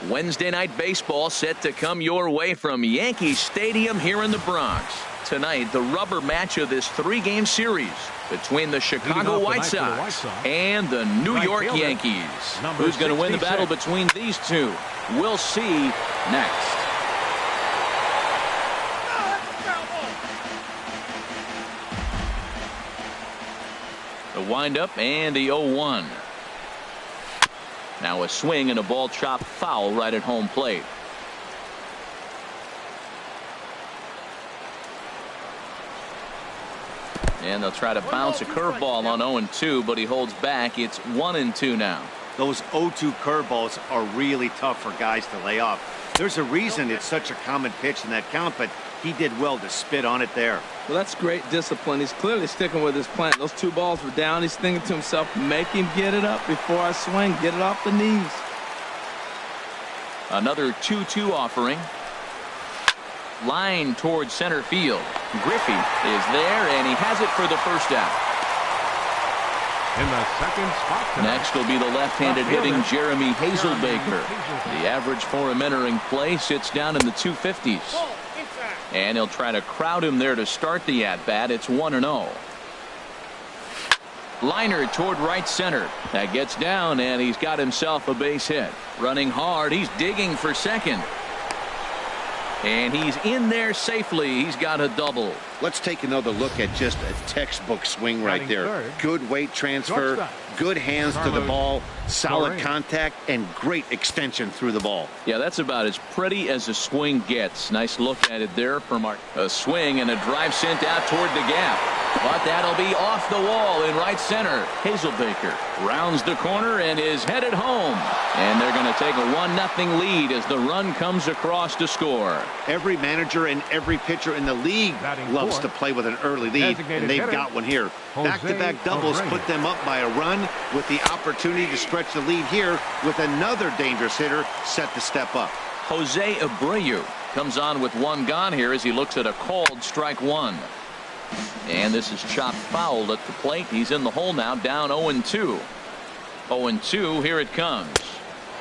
Wednesday night baseball set to come your way from Yankee Stadium here in the Bronx. Tonight, the rubber match of this 3-game series between the Chicago White Sox and the New York Yankees. Who's going to win the battle between these two? We'll see next. The windup and the 0-1. Now a swing and a ball chopped foul right at home plate. And they'll try to bounce a curveball on 0-2, but he holds back. It's 1-2 now. Those 0-2 curveballs are really tough for guys to lay off. There's a reason it's such a common pitch in that count, but he did well to spit on it there. Well, that's great discipline. He's clearly sticking with his plan. Those 2 balls were down. He's thinking to himself, make him get it up before I swing. Get it off the knees. Another 2-2 offering. Line towards center field. Griffey is there, and he has it for the first out. In the second spot tonight, next will be the left-handed hitting Jeremy Hazelbaker. The average for him entering play sits down in the 250s. And he'll try to crowd him there to start the at-bat. It's 1-0. Liner toward right center. That gets down, and he's got himself a base hit. Running hard. He's digging for second. And he's in there safely. He's got a double. Let's take another look at just a textbook swing right there. Good weight transfer, good hands to the ball, solid contact, and great extension through the ball. Yeah, that's about as pretty as a swing gets. Nice look at it there from a swing and a drive sent out toward the gap. But that'll be off the wall in right center. Hazelbaker rounds the corner and is headed home. And they're going to take a 1-0 lead as the run comes across to score. Every manager and every pitcher in the league loves to play with an early lead, and they've got one here. Back-to-back doubles put them up by a run with the opportunity to stretch the lead here with another dangerous hitter set to step up. Jose Abreu comes on with 1 gone here as he looks at a called strike 1. And this is chopped foul at the plate. He's in the hole now, down 0-2. 0-2, here it comes.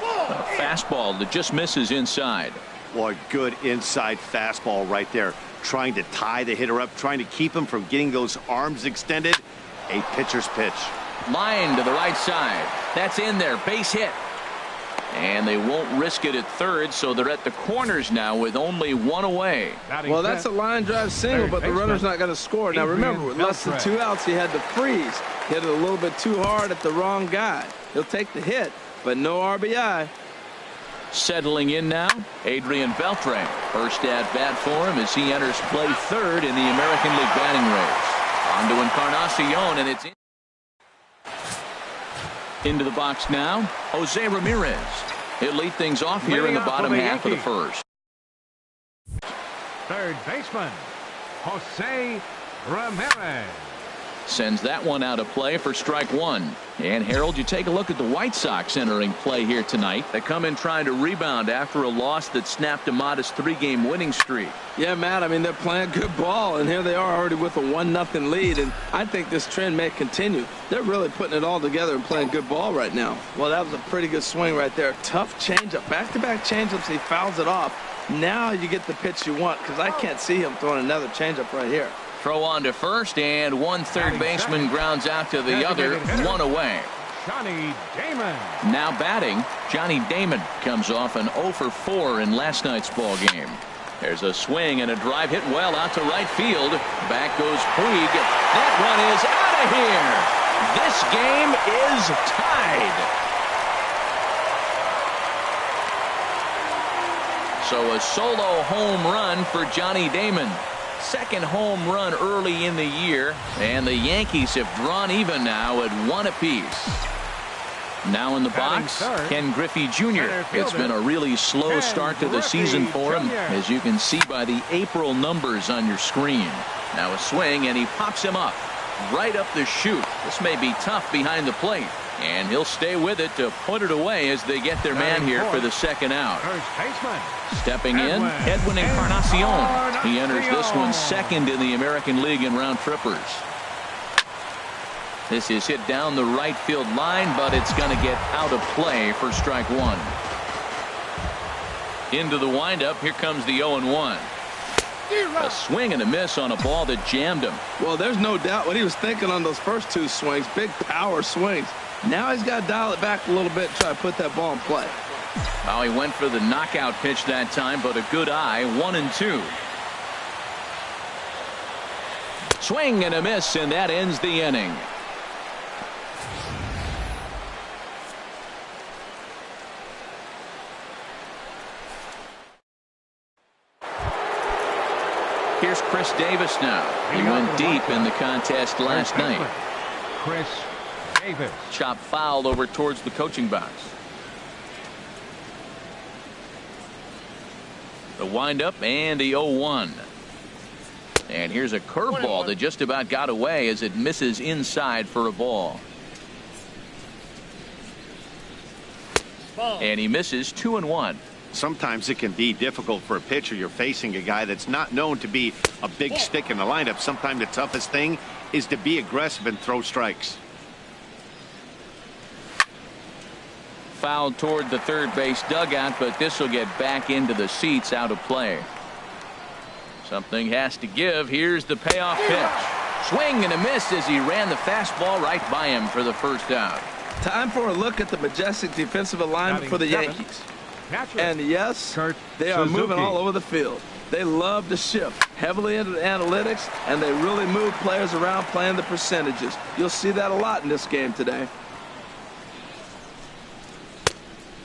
A fastball that just misses inside. Boy, good inside fastball right there. Trying to tie the hitter up, trying to keep him from getting those arms extended. A pitcher's pitch. Line to the right side. That's in there. Base hit. And they won't risk it at third, so they're at the corners now with only 1 away. Well, that's a line drive single, but the runner's not going to score. Now, remember, with less than 2 outs, he had to freeze. Hit it a little bit too hard at the wrong guy. He'll take the hit, but no RBI. Settling in now, Adrian Beltre. First at bat for him as he enters play third in the American League batting race. On to Encarnacion, and it's into the box now. Jose Ramirez. He'll lead things off here in the bottom half of the first. Third baseman, Jose Ramirez. Sends that one out of play for strike 1. And Harold, you take a look at the White Sox entering play here tonight. They come in trying to rebound after a loss that snapped a modest 3-game winning streak. Yeah, Matt, I mean, they're playing good ball, and here they are already with a 1-0 lead, and I think this trend may continue. They're really putting it all together and playing good ball right now. Well, that was a pretty good swing right there. Tough changeup. Back-to-back changeups, he fouls it off. Now you get the pitch you want, because I can't see him throwing another changeup right here. Throw on to first, and one third baseman grounds out to the other, 1 away. Johnny Damon. Now batting, Johnny Damon comes off an 0 for 4 in last night's ball game. There's a swing and a drive hit well out to right field. Back goes Puig. That one is out of here. This game is tied. So a solo home run for Johnny Damon. Second home run early in the year, and the Yankees have drawn even now at 1 apiece. Now in the box, Ken Griffey Jr. It's been a really slow start to the season for him, as you can see by the April numbers on your screen. Now a swing, and he pops him up right up the chute. This may be tough behind the plate, and he'll stay with it to put it away as they get their man here for the second out. Stepping in, Edwin Encarnacion. He enters this one second in the American League in round trippers. This is hit down the right field line, but it's going to get out of play for strike 1. Into the windup. Here comes the 0-1. A swing and a miss on a ball that jammed him. Well, there's no doubt what he was thinking on those first two swings. Big power swings. Now he's got to dial it back a little bit, try to put that ball in play. Well, he went for the knockout pitch that time, but a good eye. 1-2. Swing and a miss, and that ends the inning. Here's Chris Davis now. He went deep in the contest last night. Chris Davis. Chop fouled over towards the coaching box. The windup and the 0-1. And here's a curveball that just about got away as it misses inside for a ball. And he misses 2-1. Sometimes it can be difficult for a pitcher. You're facing a guy that's not known to be a big stick in the lineup. Sometimes the toughest thing is to be aggressive and throw strikes. Fouled toward the third base dugout, but this will get back into the seats, out of play. Something has to give. Here's the payoff pitch. Swing and a miss as he ran the fastball right by him for the first out. Time for a look at the majestic defensive alignment for the Yankees. And yes, they are moving all over the field. They love to shift heavily into the analytics, and they really move players around playing the percentages. You'll see that a lot in this game today.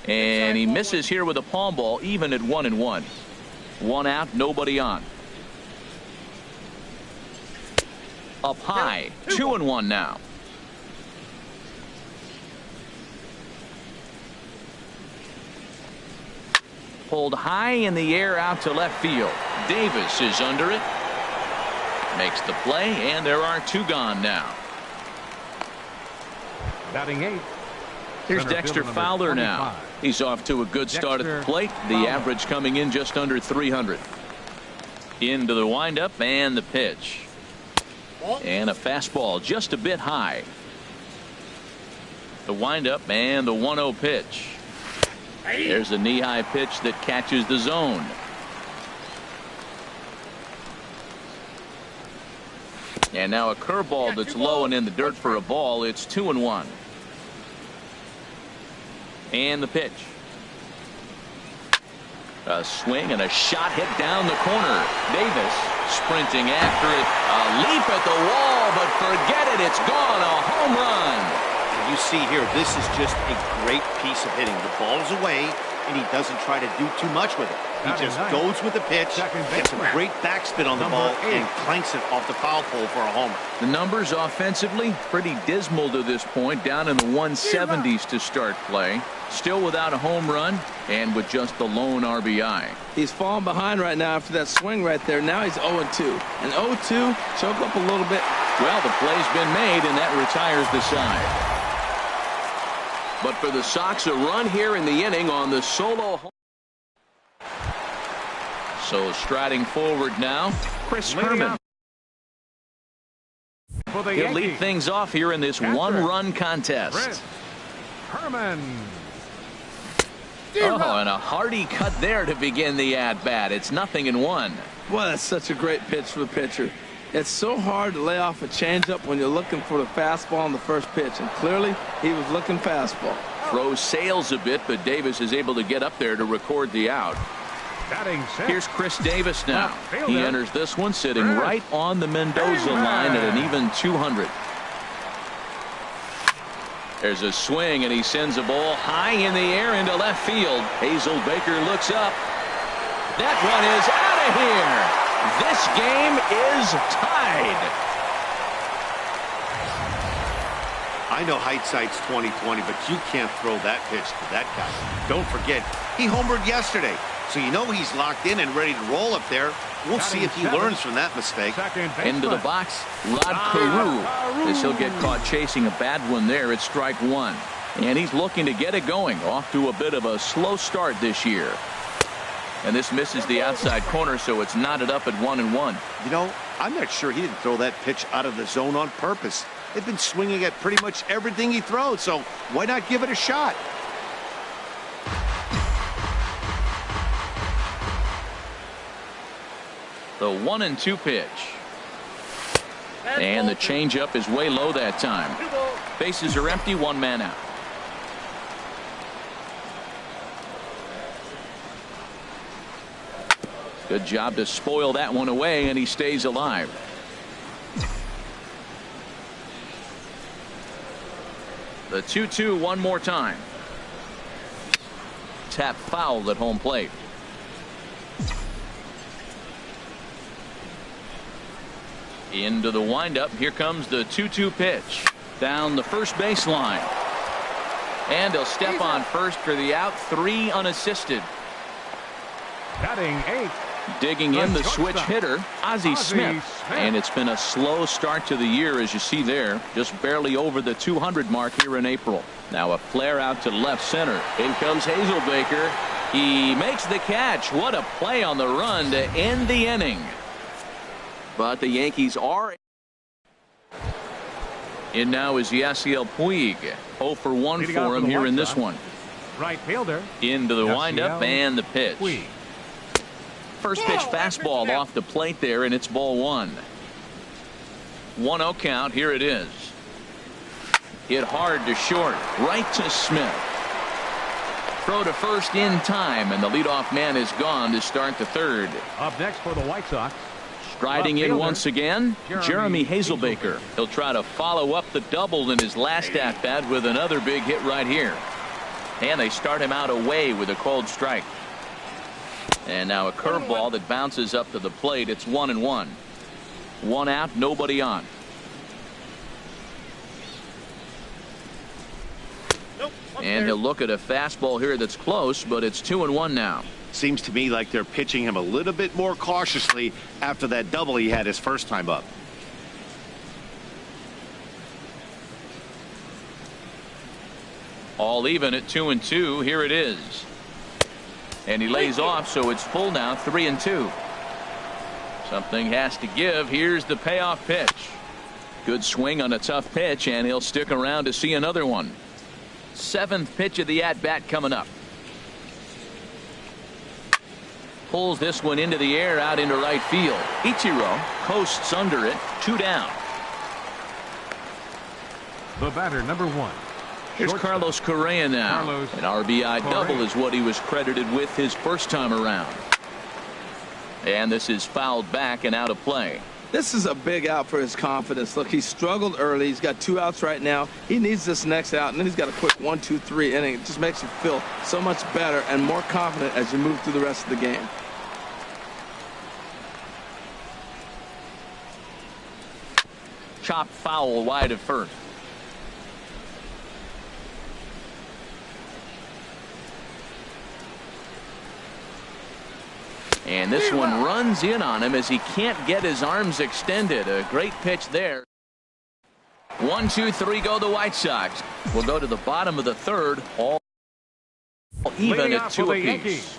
And he misses here with a palm ball, even at 1-1. One out, nobody on. Up high, 2-1 now. Pulled high in the air out to left field. Davis is under it. Makes the play, and there are two gone now. Batting 8. Here's Dexter Fowler now. He's off to a good start at the plate. The average coming in just under 300. Into the windup and the pitch. And a fastball just a bit high. The windup and the 1-0 pitch. There's a knee-high pitch that catches the zone. And now a curveball that's low and in the dirt for a ball. It's 2-1. And the pitch. A swing and a shot hit down the corner. Davis sprinting after it. A leap at the wall, but forget it. It's gone. A home run. You see here, this is just a great piece of hitting. The ball's away, and he doesn't try to do too much with it. He just goes with the pitch, gets a great backspin on the ball, and clanks it off the foul pole for a homer. The numbers offensively pretty dismal to this point, down in the 170s to start play. Still without a home run and with just the lone RBI. He's falling behind right now after that swing right there. Now he's 0-2. And 0-2, choke up a little bit. Well, the play's been made, and that retires the side. But for the Sox, a run here in the inning on the solo home. So striding forward now, Chris Herman. He'll lead things off here in this one-run contest. Chris Herman. Oh, and a hearty cut there to begin the at-bat. It's 0-1. Well, that's such a great pitch for the pitcher. It's so hard to lay off a changeup when you're looking for the fastball on the first pitch, and clearly he was looking fastball. Throw sails a bit, but Davis is able to get up there to record the out. Here's Chris Davis now. He enters this one sitting right on the Mendoza line at an even 200. There's a swing, and he sends a ball high in the air into left field. Hazel Baker looks up. That one is out of here. This game is tied. I know hindsight's 20/20, but you can't throw that pitch to that guy. Don't forget, he homered yesterday, so you know he's locked in and ready to roll up there. We'll see if he learns from that mistake. Into the box, Rod Carew. As he'll get caught chasing a bad one there at strike one. And he's looking to get it going. Off to a bit of a slow start this year. And this misses the outside corner, so it's knotted up at 1-1. You know, I'm not sure he didn't throw that pitch out of the zone on purpose. They've been swinging at pretty much everything he throws, so why not give it a shot? The 1-2 pitch. And the changeup is way low that time. Bases are empty, one man out. Good job to spoil that one away, and he stays alive. The 2-2 one more time. Tap foul at home plate. Into the windup. Here comes the 2-2 pitch. Down the first baseline. And he'll step on first for the out. 3 unassisted. Batting 8. Digging in the switch hitter, Ozzie Smith. And it's been a slow start to the year, as you see there. Just barely over the 200 mark here in April. Now a flare out to left center. In comes Hazelbaker. He makes the catch. What a play on the run to end the inning. But the Yankees are in now is Yasiel Puig. 0 for 1 for him here in this one. Right fielder. Into the windup and the pitch. Puig. First pitch fastball off the plate there, and it's ball 1. 1-0 count. Here it is. Hit hard to short. Right to Smith. Throw to first in time, and the leadoff man is gone to start the third. Up next for the White Sox. Striding in once again, Jeremy Hazelbaker. He'll try to follow up the double in his last at-bat with another big hit right here. And they start him out away with a cold strike. And now a curveball that bounces up to the plate. It's 1-1. 1 out, nobody on. And he'll look at a fastball here that's close, but it's 2-1 now. Seems to me like they're pitching him a little bit more cautiously after that double he had his first time up. All even at 2-2. Here it is. And he lays off, so it's full now, 3-2. Something has to give. Here's the payoff pitch. Good swing on a tough pitch, and he'll stick around to see another one. 7th pitch of the at-bat coming up. Pulls this one into the air out into right field. Ichiro coasts under it. 2 down. The batter, number 1. Here's Carlos Correa now. An RBI double is what he was credited with his first time around. And this is fouled back and out of play. This is a big out for his confidence. Look, he struggled early. He's got 2 outs right now. He needs this next out, and then he's got a quick 1, 2, 3 inning. It just makes you feel so much better and more confident as you move through the rest of the game. Chop foul wide of first. And this one runs in on him as he can't get his arms extended. A great pitch there. 1, 2, 3 go the White Sox. We'll go to the bottom of the third. All even at 2 apiece.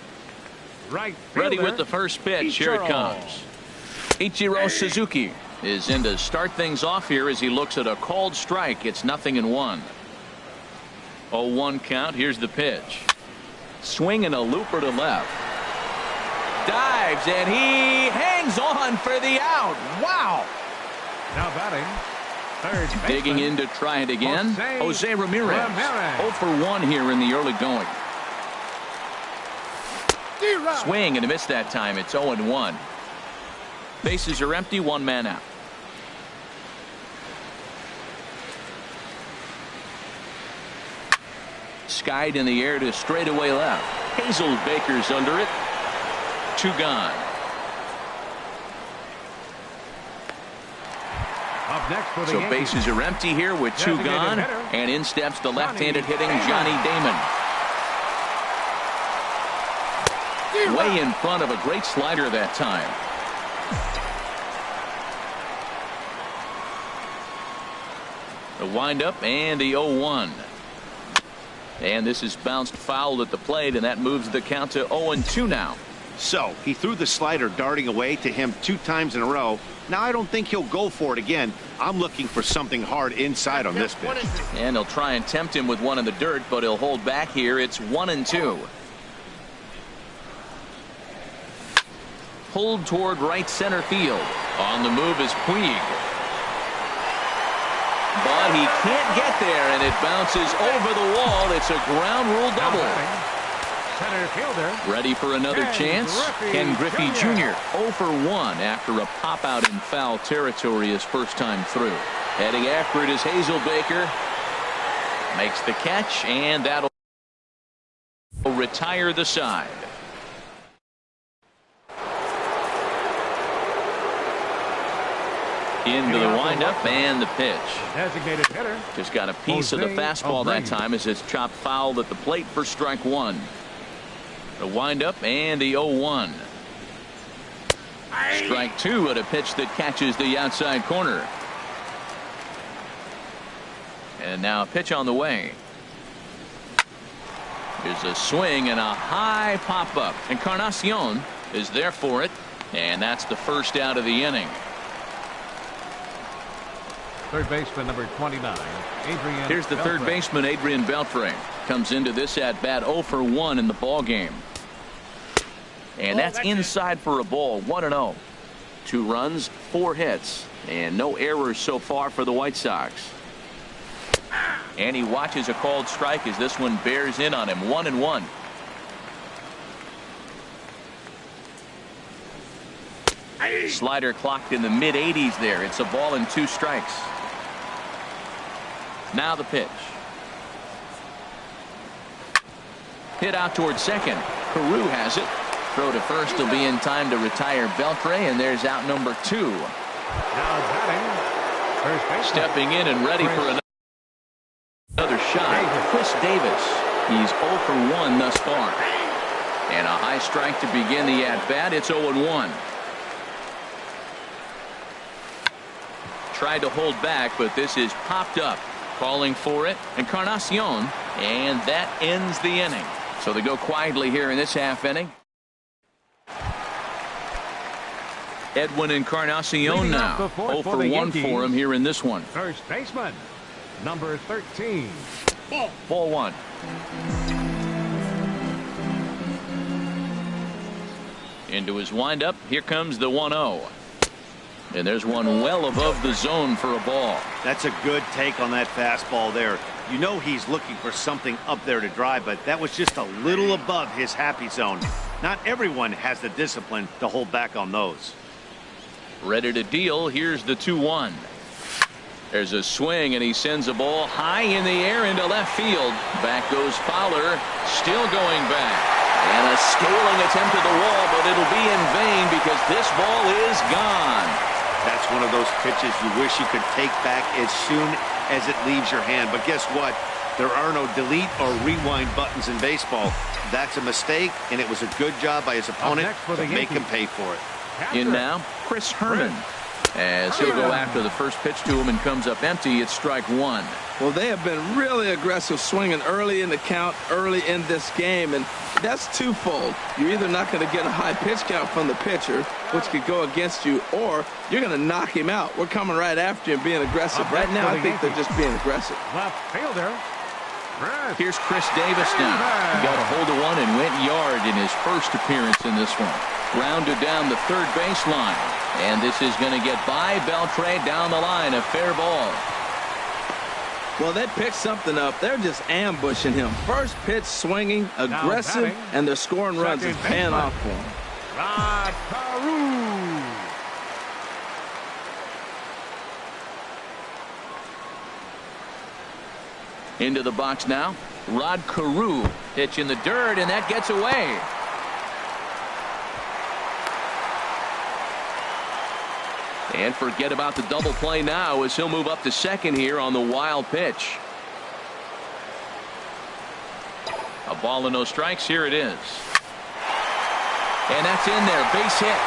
Right ready with the first pitch. Here it comes. Ichiro Suzuki is in to start things off here as he looks at a called strike. It's 0-1. 0-1 count. Here's the pitch. Swing and a looper to left. Dives, and he hangs on for the out. Wow. Now batting, third baseman. Digging in to try it again. Jose Ramirez. 0 for 1 here in the early going. Swing and a miss that time. It's 0-1. Bases are empty. 1 man out. Skied in the air to straightaway left. Hazelbaker's under it. 2 gone. Up next for the So Yankees. bases are empty here with 2 gone, and in steps the left-handed hitting Johnny Damon. Way in front of a great slider that time. The windup and the 0-1. And this is bounced foul at the plate, and that moves the count to 0-2 now. So he threw the slider darting away to him 2 times in a row. Now I don't think he'll go for it again. I'm looking for something hard inside on this pitch. And he'll try and tempt him with one in the dirt, but he'll hold back here. It's 1-2. pulled toward right center field. On the move is Puig. But he can't get there, and it bounces over the wall. It's a ground rule double. Center fielder. Ready for another chance? Ken Griffey Jr. 0 for 1 after a pop out in foul territory his first time through. Heading after it is Hazelbaker. Makes the catch, and that'll retire the side. Into the windup and the pitch. Designated hitter. Just got a piece of the fastball that time as it's chopped foul at the plate for strike one. The windup and the 0-1. Strike two at a pitch that catches the outside corner. And now a pitch on the way. There's a swing and a high pop up. Encarnacion is there for it. And that's the first out of the inning. Third baseman number 29, Adrian. Here's the third baseman, Adrian Beltre. Comes into this at bat 0 for 1 in the ball game. And that's inside for a ball. 1-0. 2 runs, 4 hits, and no errors so far for the White Sox. And he watches a called strike as this one bears in on him. 1-1. Slider clocked in the mid-80s there. It's a ball and 2 strikes. Now the pitch. Hit out towards second. Carew has it. Throw to first will be in time to retire Beltre, and there's out number 2. Now batting. First baseman. Stepping in and ready for another shot. Chris Davis. He's 0 for 1 thus far. And a high strike to begin the at-bat. It's 0-1. Tried to hold back, but this is popped up. Calling for it, Encarnacion, and that ends the inning. So they go quietly here in this half inning. Edwin Encarnacion now 0 for 1 for him here in this one. First baseman number 13. Ball 1. Into his windup. Here comes the 1-0. And there's one well above the zone for a ball. That's a good take on that fastball there. You know he's looking for something up there to drive, but that was just a little above his happy zone. Not everyone has the discipline to hold back on those. Ready to deal. Here's the 2-1. There's a swing, and he sends a ball high in the air into left field. Back goes Fowler, still going back. And a scaling attempt at the wall, but it'll be in vain because this ball is gone. That's one of those pitches you wish you could take back as soon as it leaves your hand. But guess what? There are no delete or rewind buttons in baseball. That's a mistake, and it was a good job by his opponent to make him pay for it. In now, Chris Herman. As he'll go after the first pitch to him and comes up empty. It's strike 1. Well, they have been really aggressive swinging early in the count, early in this game, and that's twofold. You're either not going to get a high pitch count from the pitcher, which could go against you, or you're going to knock him out. We're coming right after him, being aggressive. Right now, I think they're just being aggressive. Left fielder. Here's Chris Davis now. He got a hold of one and went yard in his first appearance in this one. Grounded down the third baseline. And this is going to get by Beltre down the line. A fair ball. Well, they picked something up. They're just ambushing him. First pitch swinging, aggressive, and they're scoring runs. It's paying off for him. Rod Carew. Into the box now. Rod Carew. Pitch in the dirt, and that gets away. And forget about the double play now as he'll move up to second here on the wild pitch. A ball and no strikes. Here it is. And that's in there. Base hit.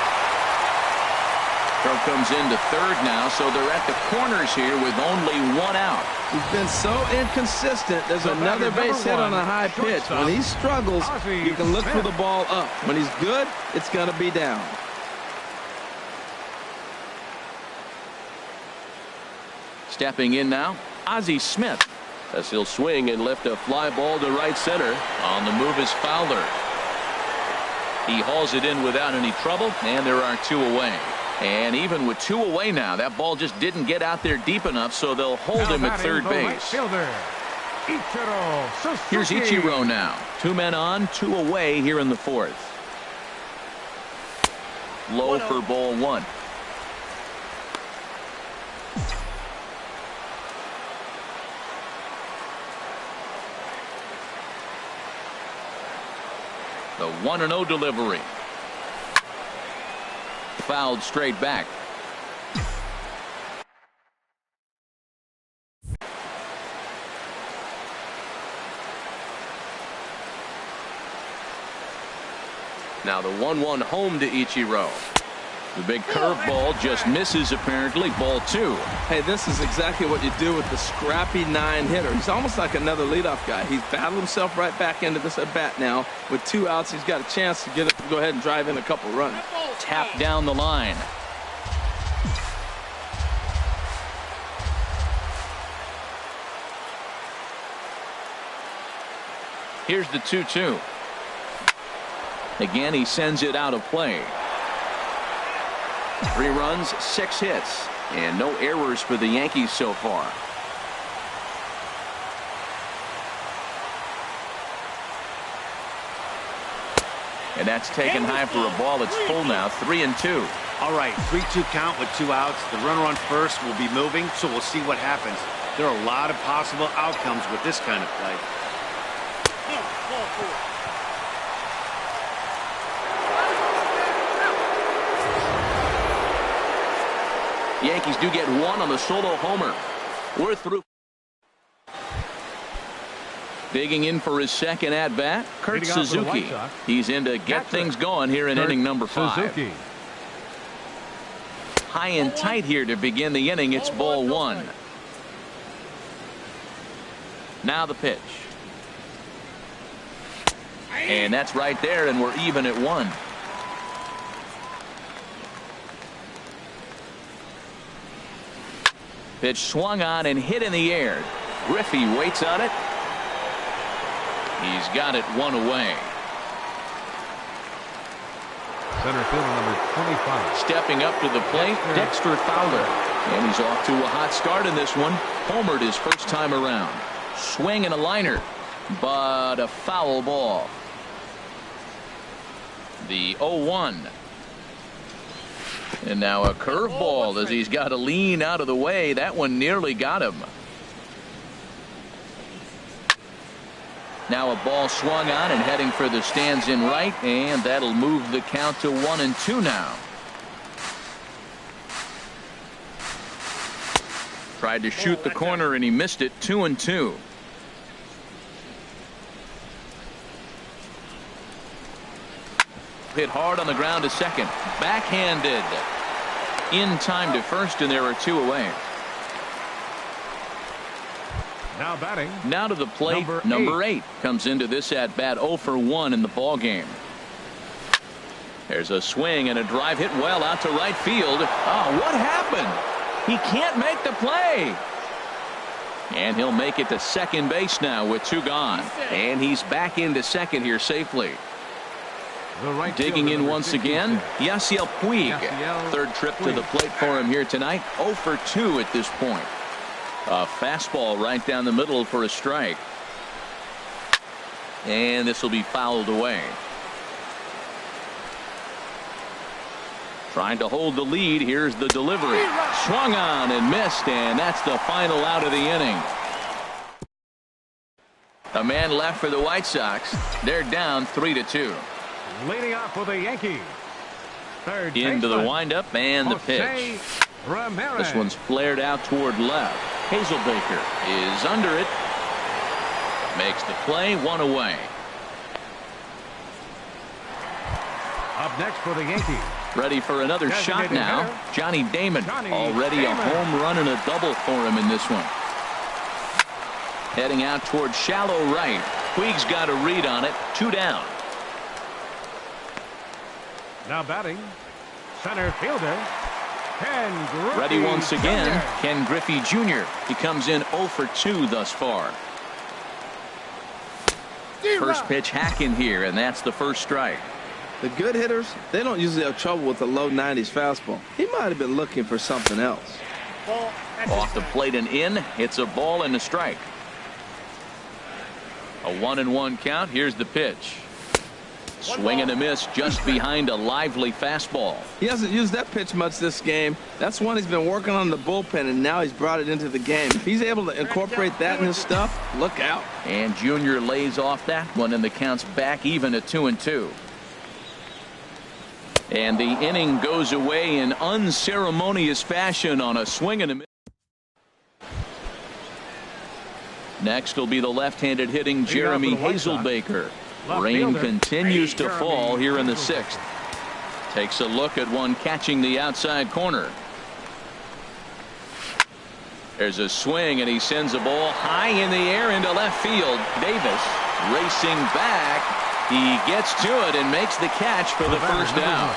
Throw comes into third now, so they're at the corners here with only 1 out. He's been so inconsistent. There's another base hit on a high pitch. When he struggles, you can look for the ball up. When he's good, it's going to be down. Stepping in now, Ozzie Smith, as he'll swing and lift a fly ball to right center. On the move is Fowler. He hauls it in without any trouble, and there are 2 away. And even with 2 away now, that ball just didn't get out there deep enough, so they'll hold him at third base. Here's Ichiro now. 2 men on, 2 away here in the 4th. Low for ball 1. The 1-0 delivery. Fouled straight back. Now the 1-1 home to Ichiro. The big curveball just misses apparently. Ball 2. Hey, this is exactly what you do with the scrappy 9-hitter. He's almost like another leadoff guy. He's battled himself right back into this at bat now. With 2 outs, he's got a chance to go ahead and drive in a couple runs. Tap down the line. Here's the 2-2. Again, he sends it out of play. 3 runs, 6 hits, and no errors for the Yankees so far. And that's taken high for a ball. It's full now, 3-2. All right, 3-2 count with 2 outs. The runner on first will be moving, so we'll see what happens. There are a lot of possible outcomes with this kind of play. Yankees do get 1 on the solo homer. We're through. Digging in for his second at bat, Kurt Suzuki. He's in to get things going here in inning number 5. High and tight here to begin the inning. It's ball 1. Now the pitch. And that's right there, and we're even at 1. Pitch swung on and hit in the air. Griffey waits on it. He's got it 1 away. Center fielder number 25. Stepping up to the plate, Dexter Fowler. And he's off to a hot start in this one. Homered his first time around. Swing and a liner, but a foul ball. The 0-1. And now a curveball as he's got to lean out of the way. That one nearly got him. Now a ball swung on and heading for the stands in right, and that'll move the count to 1-2 now. Tried to shoot the corner and he missed it. 2-2. Hit hard on the ground to second. Backhanded. In time to first, and there are 2 away. Now batting. Now to the plate, number 8 comes into this at bat 0 for 1 in the ball game. There's a swing and a drive hit well out to right field. Oh, what happened? He can't make the play. And he'll make it to second base now with 2 gone. And he's back into second here safely. Digging in once again, Yasiel Puig. Third trip to the plate for him here tonight. 0 for 2 at this point. A fastball right down the middle for a strike. And this will be fouled away. Trying to hold the lead. Here's the delivery. Swung on and missed, and that's the final out of the inning. A man left for the White Sox. They're down 3-2. Leading off for the Yankees. Third into the baseman, windup and the pitch. Ramirez. This one's flared out toward left. Hazelbaker is under it. Makes the play. 1 away. Up next for the Yankees. Ready for another shot now. Johnny Damon. Already a home run and a double for him in this one. Heading out toward shallow right. Puig's got a read on it. 2 down. Now batting, center fielder, Ken Griffey. Ready once again, Ken Griffey Jr. He comes in 0 for 2 thus far. First pitch hack in here, and that's the first strike. The good hitters, they don't usually have trouble with the low 90s fastball. He might have been looking for something else. Off the plate and in. It's a ball and a strike. A 1-1 count. Here's the pitch. Swing and a miss just behind a lively fastball. He hasn't used that pitch much this game. That's one he's been working on in the bullpen, and now he's brought it into the game. If he's able to incorporate that in his stuff, look out. And Junior lays off that one, and the count's back even at 2-2. And the inning goes away in unceremonious fashion on a swing and a miss. Next will be the left-handed hitting Jeremy Hazelbaker. Rain continues to fall here in the 6th. Takes a look at one catching the outside corner. There's a swing, and he sends a ball high in the air into left field. Davis racing back. He gets to it and makes the catch for the first down.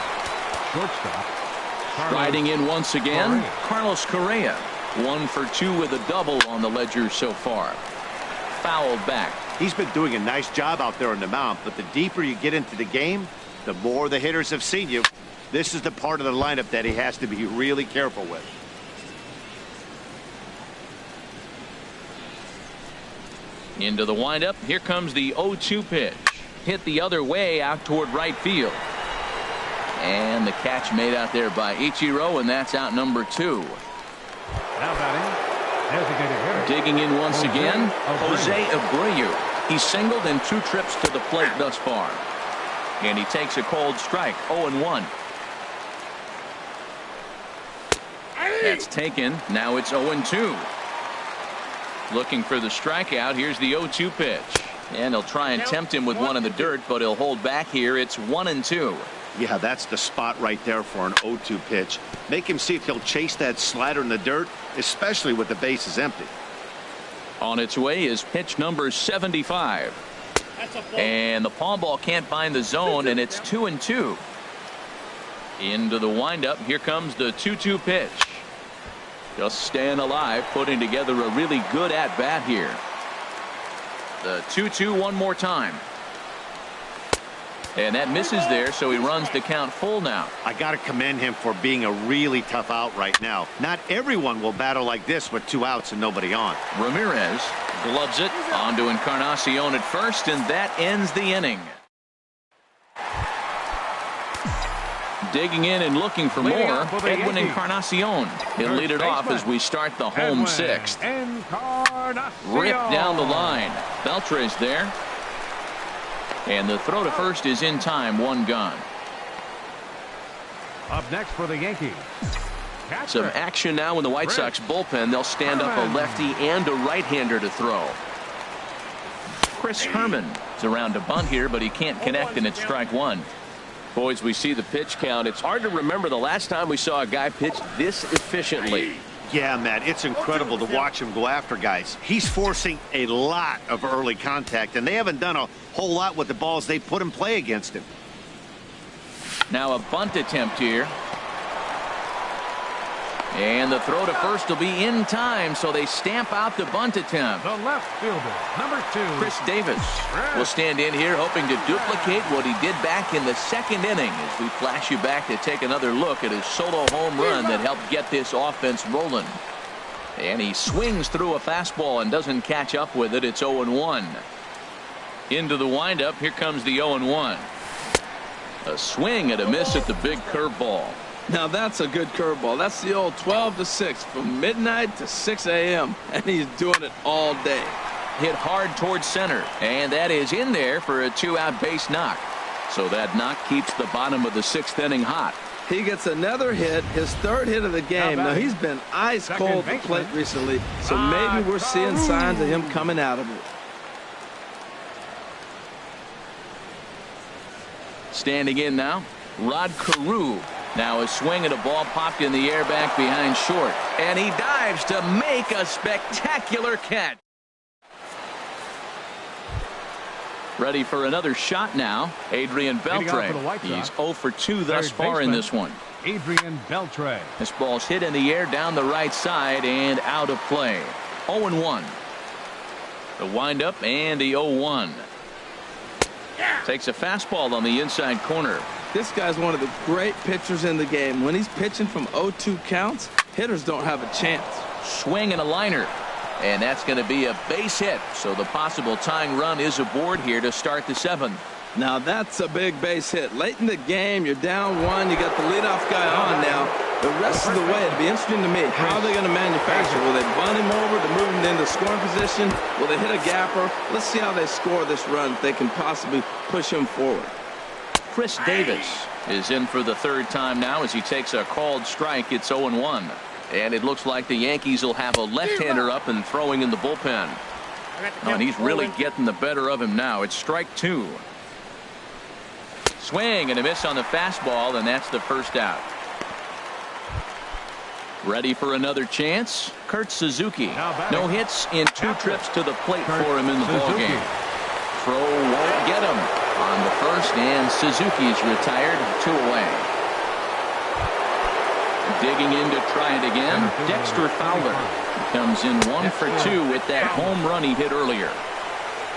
Riding in once again, Carlos Correa. 1 for 2 with a double on the ledger so far. Fouled back. He's been doing a nice job out there on the mound, but the deeper you get into the game, the more the hitters have seen you. This is the part of the lineup that he has to be really careful with. Into the windup. Here comes the 0-2 pitch. Hit the other way out toward right field. And the catch made out there by Ichiro, and that's out number 2. Now batting, designated hitter. Digging in once again, Jose Abreu. He's singled in 2 trips to the plate thus far. And he takes a cold strike, 0-1. That's taken. Now it's 0-2. Looking for the strikeout. Here's the 0-2 pitch. And he'll try and tempt him with one in the dirt, but he'll hold back here. It's 1-2. Yeah, that's the spot right there for an 0-2 pitch. Make him see if he'll chase that slider in the dirt, especially with the bases empty. On its way is pitch number 75. And the palm ball can't find the zone, and it's 2-2. Into the windup. Here comes the 2-2 pitch. Just staying alive, putting together a really good at-bat here. The 2-2 one more time. And that misses there, so he runs the count full now. I got to commend him for being a really tough out right now. Not everyone will battle like this with 2 outs and nobody on. Ramirez gloves it onto Encarnacion at first, and that ends the inning. Digging in and looking for more, Edwin Encarnacion. He'll lead it off as we start the home 6th. Ripped down the line. Beltre's there. And the throw to first is in time. 1 gone. Up next for the Yankees. Some action now in the White Sox bullpen. They'll stand up a lefty and a right-hander to throw. Chris Herman is around to bunt here, but he can't connect, and it's strike 1. Boys, we see the pitch count. It's hard to remember the last time we saw a guy pitch this efficiently. Yeah, Matt, it's incredible to watch him go after guys. He's forcing a lot of early contact, and they haven't done a whole lot with the balls they put in play against him. Now a bunt attempt here. And the throw to first will be in time, so they stamp out the bunt attempt. The left fielder, number 2. Chris Davis will stand in here hoping to duplicate what he did back in the 2nd inning as we flash you back to take another look at his solo home run that helped get this offense rolling. And he swings through a fastball and doesn't catch up with it. It's 0-1. Into the windup. Here comes the 0-1. A swing and a miss at the big curveball. Now that's a good curveball. That's the old 12 to 6 from midnight to 6 a.m. and he's doing it all day. Hit hard towards center, and that is in there for a 2-out base knock. So that knock keeps the bottom of the 6th inning hot. He gets another hit, his 3rd hit of the game. Now he's been ice cold at the plate recently, so maybe we're seeing signs of him coming out of it. Standing in now, Rod Carew. Now a swing at a ball popped in the air back behind short. And he dives to make a spectacular catch. Ready for another shot now. Adrian Beltre. He's 0 for 2 thus far in this one. Adrian Beltre. This ball's hit in the air down the right side and out of play. 0-1. The windup and the 0-1. Takes a fastball on the inside corner. This guy's one of the great pitchers in the game. When he's pitching from 0-2 counts, hitters don't have a chance. Swing and a liner. And that's going to be a base hit. So the possible tying run is aboard here to start the 7th. Now that's a big base hit. Late in the game, you're down 1. You got the leadoff guy on now. The rest of the way, it'd be interesting to me. How are they going to manufacture? Will they bunt him over to move him into scoring position? Will they hit a gapper? Let's see how they score this run if they can possibly push him forward. Chris Davis is in for the 3rd time now as he takes a called strike. It's 0-1. And it looks like the Yankees will have a left-hander up and throwing in the bullpen. Oh, and he's really getting the better of him now. It's strike 2. Swing and a miss on the fastball, and that's the first out. Ready for another chance? Kurt Suzuki. No hits in 2 trips to the plate for him in the ballgame. Throw won't get him on the first, and Suzuki's retired. 2 away. Digging in to try it again, Dexter Fowler. He comes in 1 for 2 with that home run he hit earlier.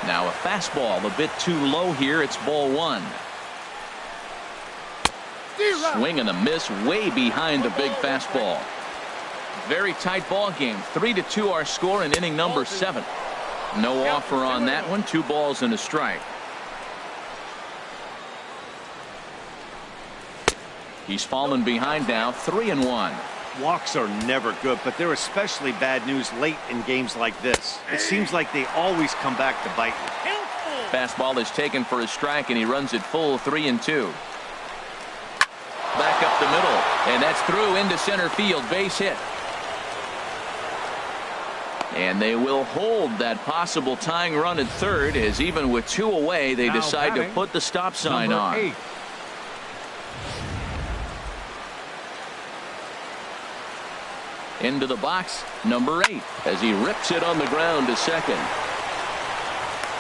Now a fastball a bit too low here. It's ball 1. Swing and a miss way behind the big fastball. Very tight ball game. 3-2 our score in inning number 7. No offer on that one. 2 balls and a strike. He's fallen behind now. 3-1. Walks are never good, but they're especially bad news late in games like this. It seems like they always come back to bite you. Fastball is taken for a strike, and he runs it full. 3-2. Back up the middle, and that's through into center field. Base hit. And they will hold that possible tying run at 3rd, as even with 2 away, they decide to put the stop sign on. 8. Into the box, number 8, as he rips it on the ground to second.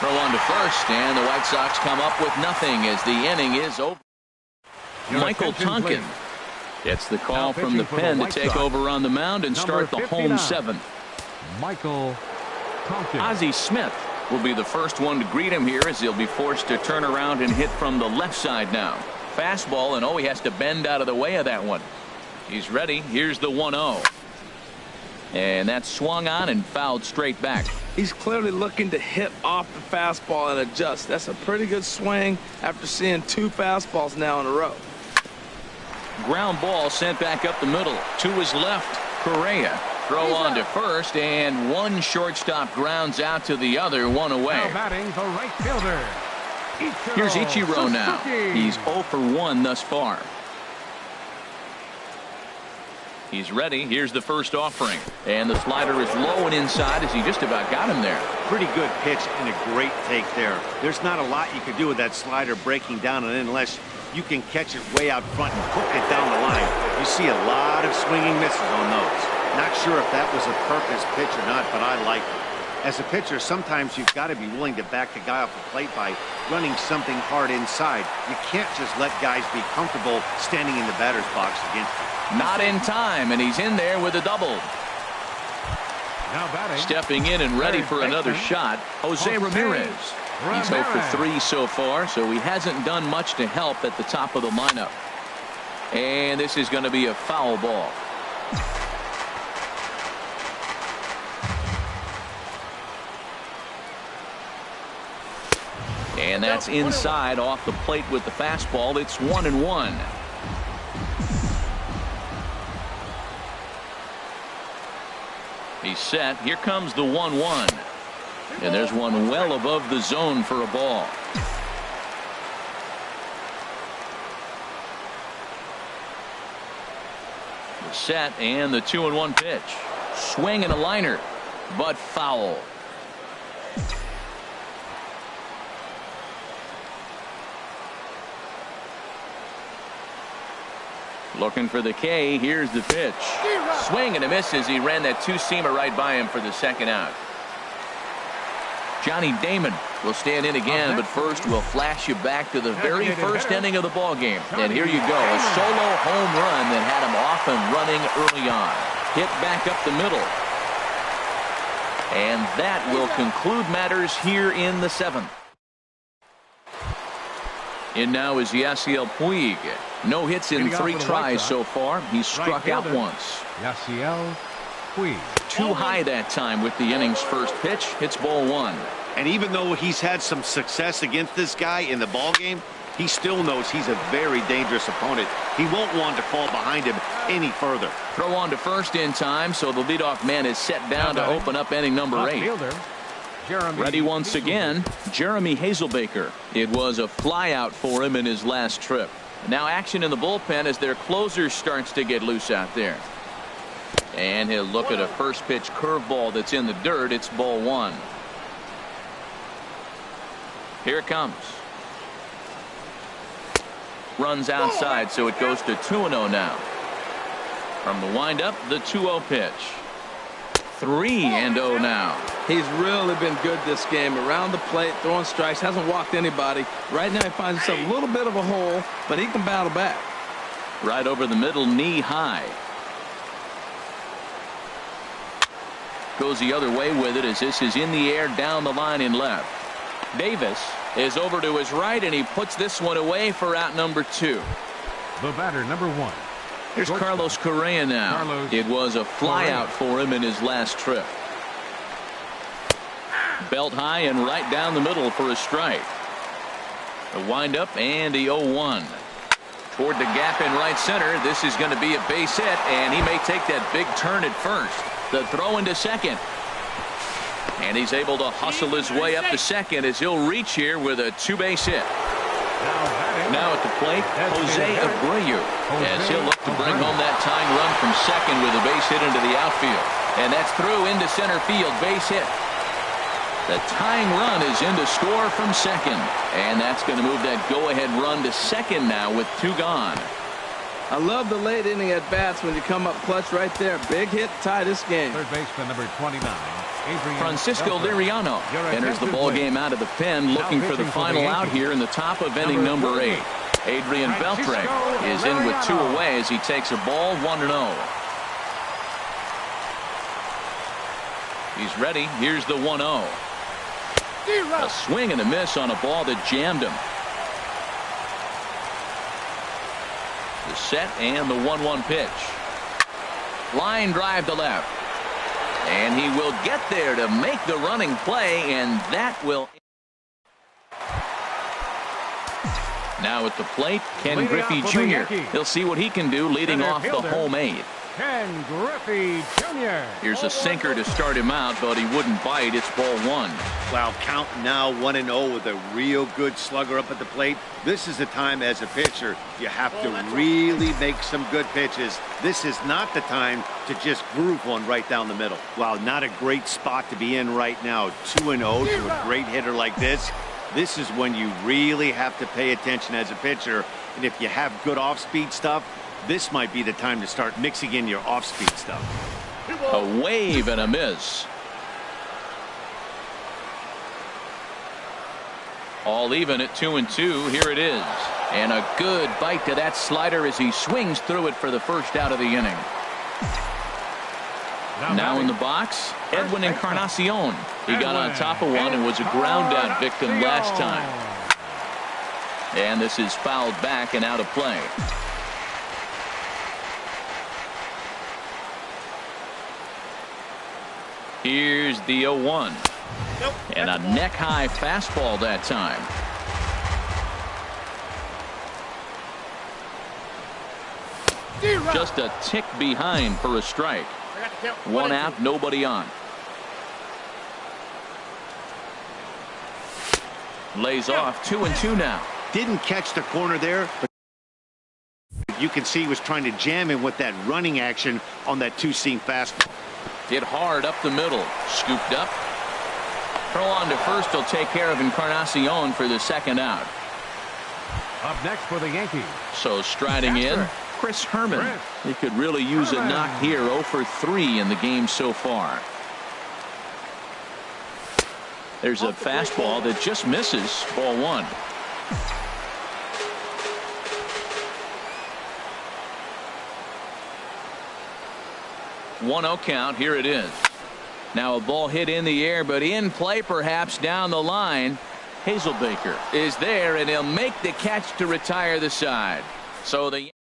Throw on to first, and the White Sox come up with nothing as the inning is over. Michael Tonkin gets the call from the pen to take over on the mound and start the home 7th. Michael Tonkin. Ozzie Smith will be the first one to greet him here as he'll be forced to turn around and hit from the left side now. Fastball, and he has to bend out of the way of that one. He's ready. Here's the 1-0. And that's swung on and fouled straight back. He's clearly looking to hit off the fastball and adjust. That's a pretty good swing after seeing 2 fastballs now in a row. Ground ball sent back up the middle. To his left, Correa. Throw on to first, and 1 shortstop grounds out to the other. 1 away. Now batting the right fielder. Here's Ichiro now. He's 0 for 1 thus far. He's ready. Here's the first offering. And the slider is low and inside as he just about got him there. Pretty good pitch and a great take there. There's not a lot you could do with that slider breaking down and in unless you can catch it way out front and hook it down the line. You see a lot of swinging misses on those. Not sure if that was a purpose pitch or not, but I like it. As a pitcher, sometimes you've got to be willing to back the guy off the plate by running something hard inside. You can't just let guys be comfortable standing in the batter's box against you. Not in time, and he's in there with a double. Now batting. Stepping in and ready for another shot, Jose Ramirez. He's 0 for 3 so far, so he hasn't done much to help at the top of the lineup. And this is going to be a foul ball. And that's inside off the plate with the fastball. It's 1-1. He's set. Here comes the 1-1. And there's one well above the zone for a ball. The set and the 2-1 pitch. Swing and a liner, but foul. Looking for the K. Here's the pitch. Swing and a miss as he ran that 2-seamer right by him for the second out. Johnny Damon will stand in again, but first we'll flash you back to the very first inning of the ball game. And here you go, a solo home run that had him off and running early on. Hit back up the middle. And that will conclude matters here in the 7th. In now is Yasiel Puig. No hits in 3 tries so far. He's struck out once. Yasiel Puig. Too high that time with the inning's first pitch. Hits ball 1. And even though he's had some success against this guy in the ball game, he still knows he's a very dangerous opponent. He won't want to fall behind him any further. Throw on to first in time, so the leadoff man is set down to open up inning number 8. Ready once again, Jeremy Hazelbaker. It was a flyout for him in his last trip. Now action in the bullpen as their closer starts to get loose out there. And he'll look at a first pitch curveball that's in the dirt. It's ball 1. Here it comes. Runs outside, so it goes to 2-0 now. From the windup, the 2-0 pitch. 3-0 now. He's really been good this game. Around the plate, throwing strikes, hasn't walked anybody. Right now he finds himself a little bit of a hole, but he can battle back. Right over the middle, knee high. Goes the other way with it as this is in the air down the line in left. Davis is over to his right, and he puts this one away for out number 2. The batter, number 1. Here's Carlos Correa now. It was a flyout for him in his last trip. Belt high and right down the middle for a strike. The windup and the 0-1. Toward the gap in right center. This is going to be a base hit, and he may take that big turn at first. The throw into second. And he's able to hustle his way up to second as he'll reach here with a 2-base hit. Now at the plate, Jose Abreu, as he'll look to bring home that tying run from second with a base hit into the outfield. And that's through into center field, base hit. The tying run is in to score from second. And that's going to move that go-ahead run to second now with 2 gone. I love the late inning at bats when you come up clutch right there. Big hit, tie this game. Third baseman, number 29. Francisco Liriano enters the ball game out of the pen, looking for the final out here in the top of inning number 8. Adrian Beltre is in with 2 away as he takes a ball 1-0. He's ready. Here's the 1-0. A swing and a miss on a ball that jammed him. The set and the 1-1 pitch. Line drive to left. And he will get there to make the running play, and that will. Now at the plate, Ken Griffey Jr. He'll see what he can do leading off the home 8. Ken Griffey Jr. Here's a sinker to start him out, but he wouldn't bite. It's ball 1. Wow, count now 1-0 with a real good slugger up at the plate. This is the time as a pitcher you have to really make some good pitches. This is not the time to just groove one right down the middle. Wow, not a great spot to be in right now. 2-0 to a great hitter like this. This is when you really have to pay attention as a pitcher. And if you have good off-speed stuff, this might be the time to start mixing in your off-speed stuff. A wave and a miss. All even at 2-2. Here it is. And a good bite to that slider as he swings through it for the first out of the inning. Now in the box, Edwin Encarnacion. He got on top of one and was a ground out victim last time. And this is fouled back and out of play. Here's the 0-1. And a neck-high fastball that time. Just a tick behind for a strike. 1 out, nobody on. Lays off 2-2 now. Didn't catch the corner there, but you can see he was trying to jam him with that running action on that 2-seam fastball. Hit hard up the middle. Scooped up. Throw on to first will take care of Encarnacion for the second out. Up next for the Yankees. So striding in, Chris Herman. He could really use a knock here. 0 for 3 in the game so far. There's a fastball that just misses. Ball 1. One-0 count. Here it is. Now a ball hit in the air, but in play perhaps down the line. Hazelbaker is there, and he'll make the catch to retire the side. So the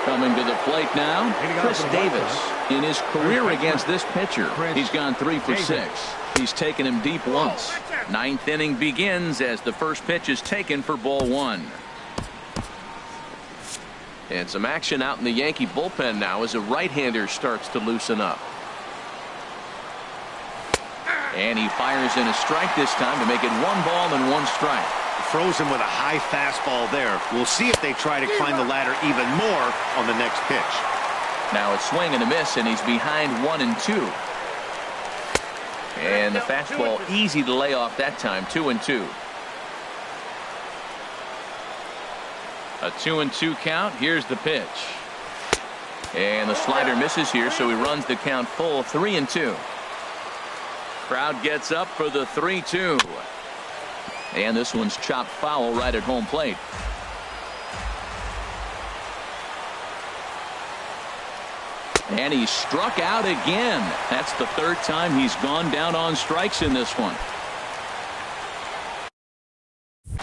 coming to the plate now, Chris Davis. In his career against this pitcher, he's gone 3 for 6. He's taken him deep once. 9th inning begins as the first pitch is taken for ball 1. And some action out in the Yankee bullpen now as a right-hander starts to loosen up. And he fires in a strike this time to make it 1 ball and 1 strike. Throws him with a high fastball there. We'll see if they try to climb the ladder even more on the next pitch. Now a swing and a miss, and he's behind 1-2. And the fastball easy to lay off that time. 2-2. A 2-2 count. Here's the pitch. And the slider misses here, so he runs the count full. 3-2. Crowd gets up for the 3-2. And this one's chopped foul right at home plate. And he struck out again. That's the 3rd time he's gone down on strikes in this one.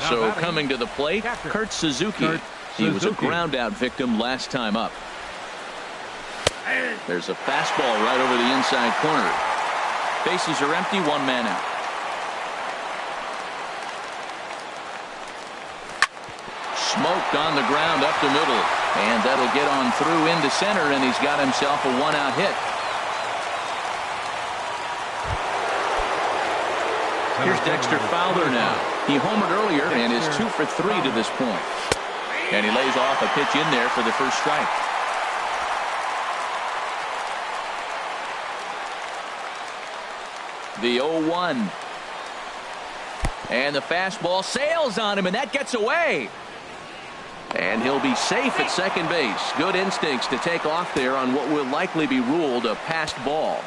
So coming to the plate, Kurt Suzuki. He was a ground out victim last time up. There's a fastball right over the inside corner. Bases are empty, 1 man out. Smoked on the ground up the middle. And that'll get on through into center, and he's got himself a 1-out hit. Here's Dexter Fowler now. He homered earlier and is 2 for 3 to this point. And he lays off a pitch in there for the first strike. The 0-1. And the fastball sails on him, and that gets away. And he'll be safe at second base. Good instincts to take off there on what will likely be ruled a passed ball.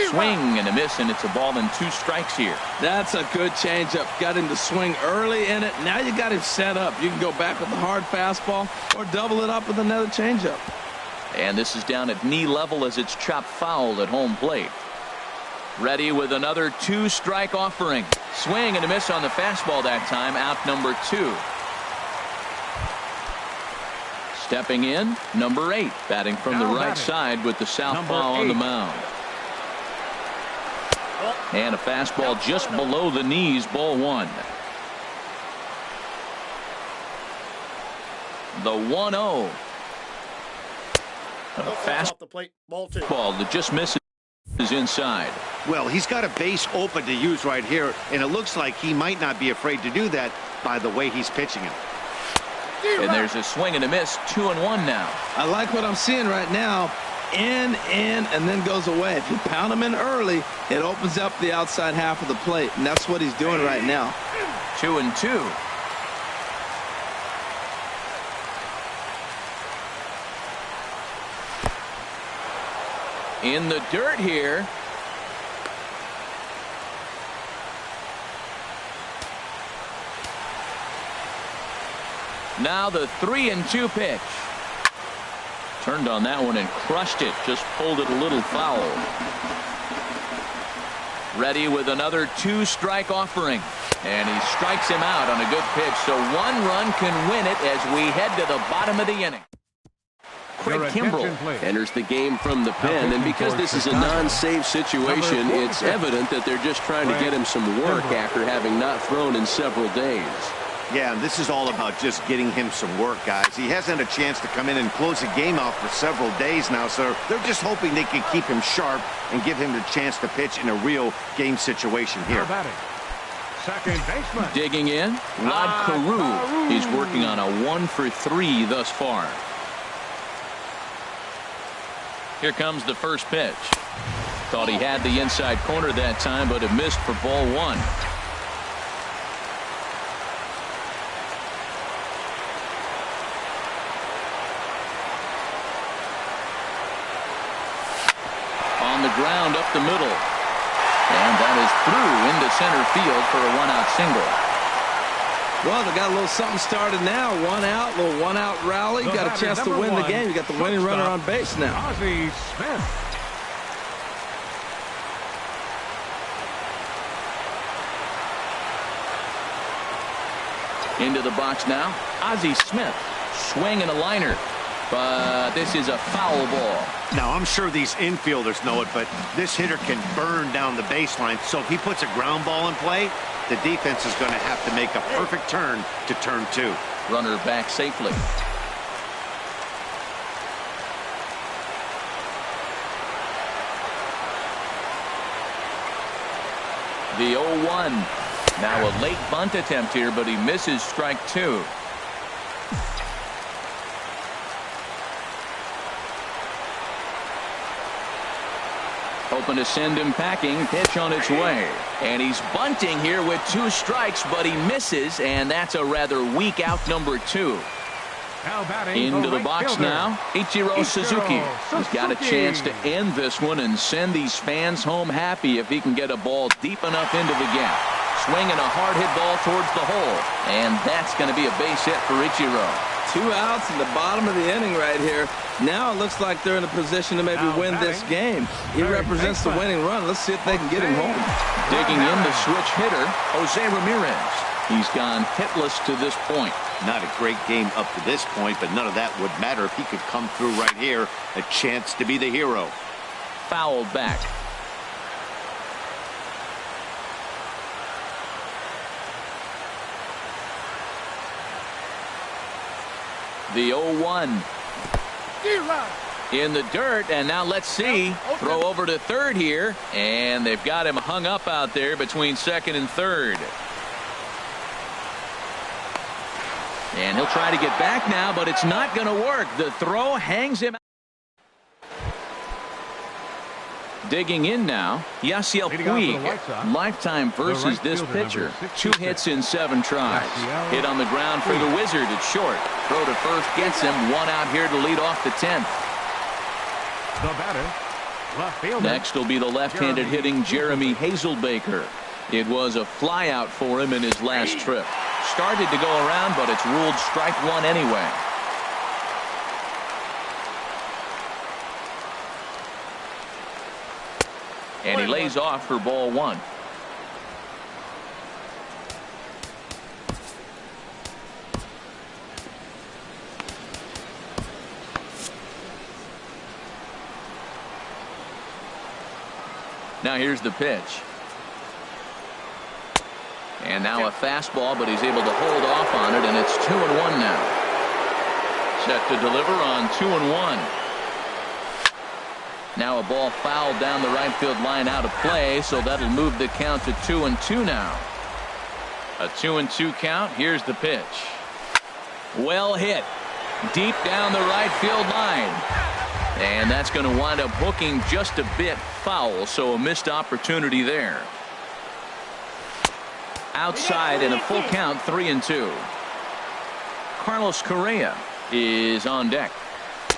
Swing and a miss, and it's a ball and 2 strikes here. That's a good changeup. Got him to swing early in it. Now you got him set up. You can go back with a hard fastball or double it up with another changeup. And this is down at knee level as it's chopped foul at home plate. Ready with another 2-strike offering. Swing and a miss on the fastball that time. Out number 2. Stepping in, number 8. Batting from the right side with the southpaw on the mound. And a fastball just below the knees, ball 1. The 1-0. A fastball that just misses inside. Well, he's got a base open to use right here, and it looks like he might not be afraid to do that by the way he's pitching it. And there's a swing and a miss. 2-1 now. I like what I'm seeing right now. In, and then goes away. If you pound him in early, it opens up the outside half of the plate, and that's what he's doing right now. 2-2. In the dirt here. Now the 3-2 pitch. Turned on that one and crushed it. Just pulled it a little foul. Ready with another 2-strike offering. And he strikes him out on a good pitch. So 1 run can win it as we head to the bottom of the inning. Craig Kimbrel enters the game from the pen, and because this is a non-save situation, it's evident that they're just trying to get him some work after having not thrown in several days. Yeah, and this is all about just getting him some work, guys. He hasn't had a chance to come in and close the game out for several days now, so they're just hoping they can keep him sharp and give him the chance to pitch in a real game situation here. Second baseman. Digging in, Rod Carew. He's working on a 1 for 3 thus far. Here comes the first pitch. Thought he had the inside corner that time, but it missed for ball 1. On the ground up the middle. And that is through into center field for a 1-out single. Well, they got a little something started now. 1 out, little 1-out rally. Got a chance to win the game. You got the winning runner on base now. Ozzie Smith. Into the box now. Ozzie Smith. Swing and a liner. But this is a foul ball. Now, I'm sure these infielders know it, but this hitter can burn down the baseline. So if he puts a ground ball in play, the defense is going to have to make a perfect turn to turn 2. Runner back safely. The 0-1. Now a late bunt attempt here, but he misses strike 2. Hoping to send him packing. Pitch on its way. And he's bunting here with 2 strikes, but he misses, and that's a rather weak out number 2. Into the box now, Ichiro Suzuki. He's got a chance to end this one and send these fans home happy if he can get a ball deep enough into the gap. Swinging a hard hit ball towards the hole, and that's going to be a base hit for Ichiro. 2 outs in the bottom of the inning right here. Now it looks like they're in a position to maybe win this game. He represents the winning run. Let's see if they can get him home. Digging in the switch hitter, Jose Ramirez. He's gone hitless to this point. Not a great game up to this point, but none of that would matter if he could come through right here. A chance to be the hero. Fouled back. The 0-1. In the dirt, and now let's see. Throw over to third here, and they've got him hung up out there between second and third. And he'll try to get back now, but it's not going to work. The throw hangs him out. Digging in now, Yasiel Puig. Lifetime versus this pitcher. 2 hits in 7 tries. Hit on the ground for the Wizard at short. Throw to first gets him. 1 out here to lead off the 10th. The batter, left fielder. Next will be the left-handed hitting Jeremy Hazelbaker. It was a flyout for him in his last trip. Started to go around, but it's ruled strike 1 anyway. And he lays off for ball 1. Now here's the pitch. And now a fastball, but he's able to hold off on it, and it's 2-1 now. Set to deliver on 2-1. Now a ball fouled down the right field line out of play, so that'll move the count to 2-2 now. A 2-2 count. Here's the pitch. Well hit. Deep down the right field line. And that's going to wind up hooking just a bit foul, so a missed opportunity there. Outside in a full count, 3-2. Carlos Correa is on deck.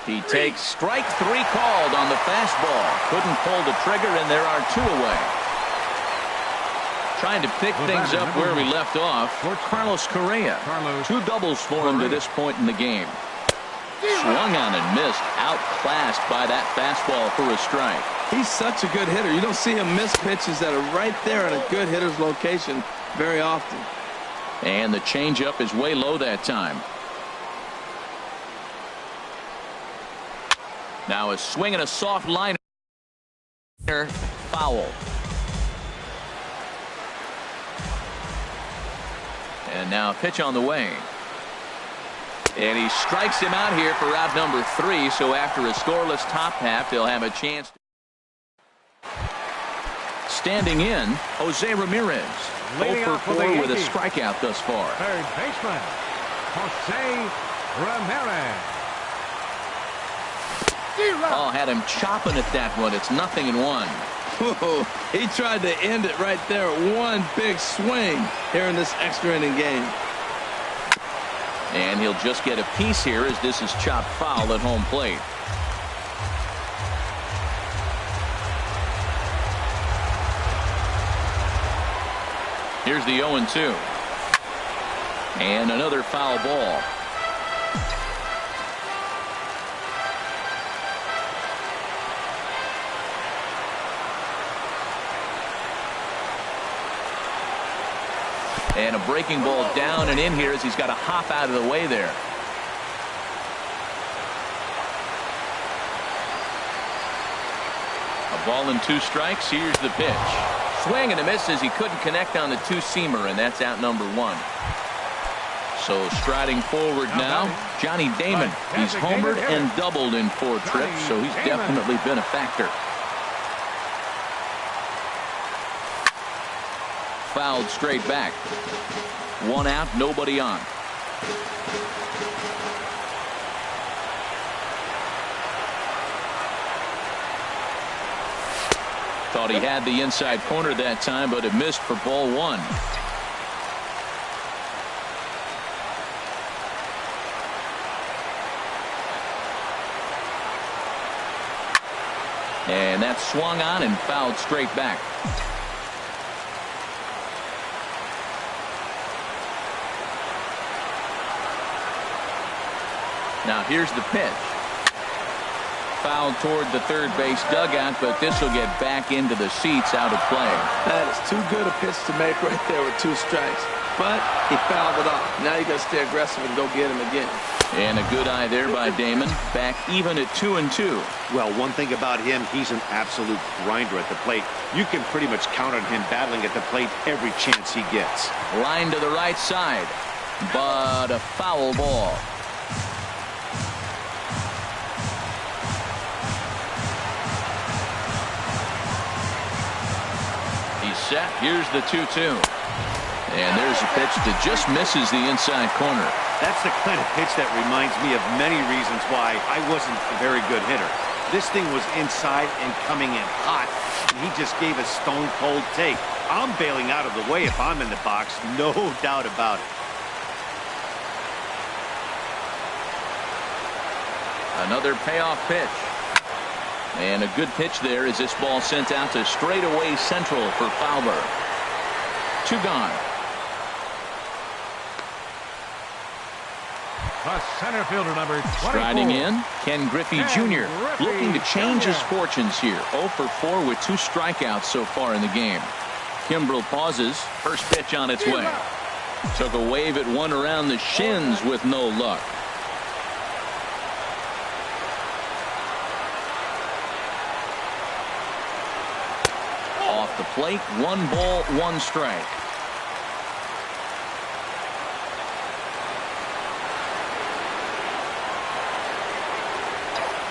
He takes strike 3 called on the fastball. Couldn't pull the trigger, and there are 2 away. Trying to pick things up where we left off. Carlos Correa. 2 doubles for him to this point in the game. Swung on and missed. Outclassed by that fastball for a strike. He's such a good hitter. You don't see him miss pitches that are right there in a good hitter's location very often. And the changeup is way low that time. Now a swing and a soft liner. Foul. And now a pitch on the way. And he strikes him out here for out number 3. So after a scoreless top half, they'll have a chance. Standing in, Jose Ramirez. 0 for 4 with a strikeout thus far. Third baseman, Jose Ramirez. Oh, had him chopping at that one. It's 0-1. Whoa, he tried to end it right there. 1 big swing here in this extra inning game. And he'll just get a piece here as this is chopped foul at home plate. Here's the 0-2. And another foul ball. And a breaking ball down and in here as he's got to hop out of the way there. A ball and 2 strikes. Here's the pitch. Swing and a miss as he couldn't connect on the 2-seamer, and that's out number 1. So striding forward now, Johnny Damon. He's homered and doubled in 4 trips, so he's definitely been a factor. Fouled straight back. 1 out, nobody on. Thought he had the inside corner that time, but it missed for ball 1. And that's swung on and fouled straight back. Now here's the pitch. Fouled toward the third base dugout, but this will get back into the seats, out of play. That is too good a pitch to make right there with 2 strikes. But he fouled it off. Now you got to stay aggressive and go get him again. And a good eye there by Damon. Back even at 2-2. Well, one thing about him, he's an absolute grinder at the plate. You can pretty much count on him battling at the plate every chance he gets. Line to the right side, but a foul ball. He's set. Here's the 2-2. And there's a pitch that just misses the inside corner. That's the kind of pitch that reminds me of many reasons why I wasn't a very good hitter. This thing was inside and coming in hot, and he just gave a stone-cold take. I'm bailing out of the way if I'm in the box, no doubt about it. Another payoff pitch. And a good pitch there as this ball sent out to straightaway central for Fowler. 2 gone. The center fielder, number 24. Striding in, Ken Griffey Jr. looking to change his fortunes here. 0 for 4 with 2 strikeouts so far in the game. Kimbrel pauses. First pitch on its way. Took a wave at one around the shins with no luck. Off the plate, 1 ball, 1 strike.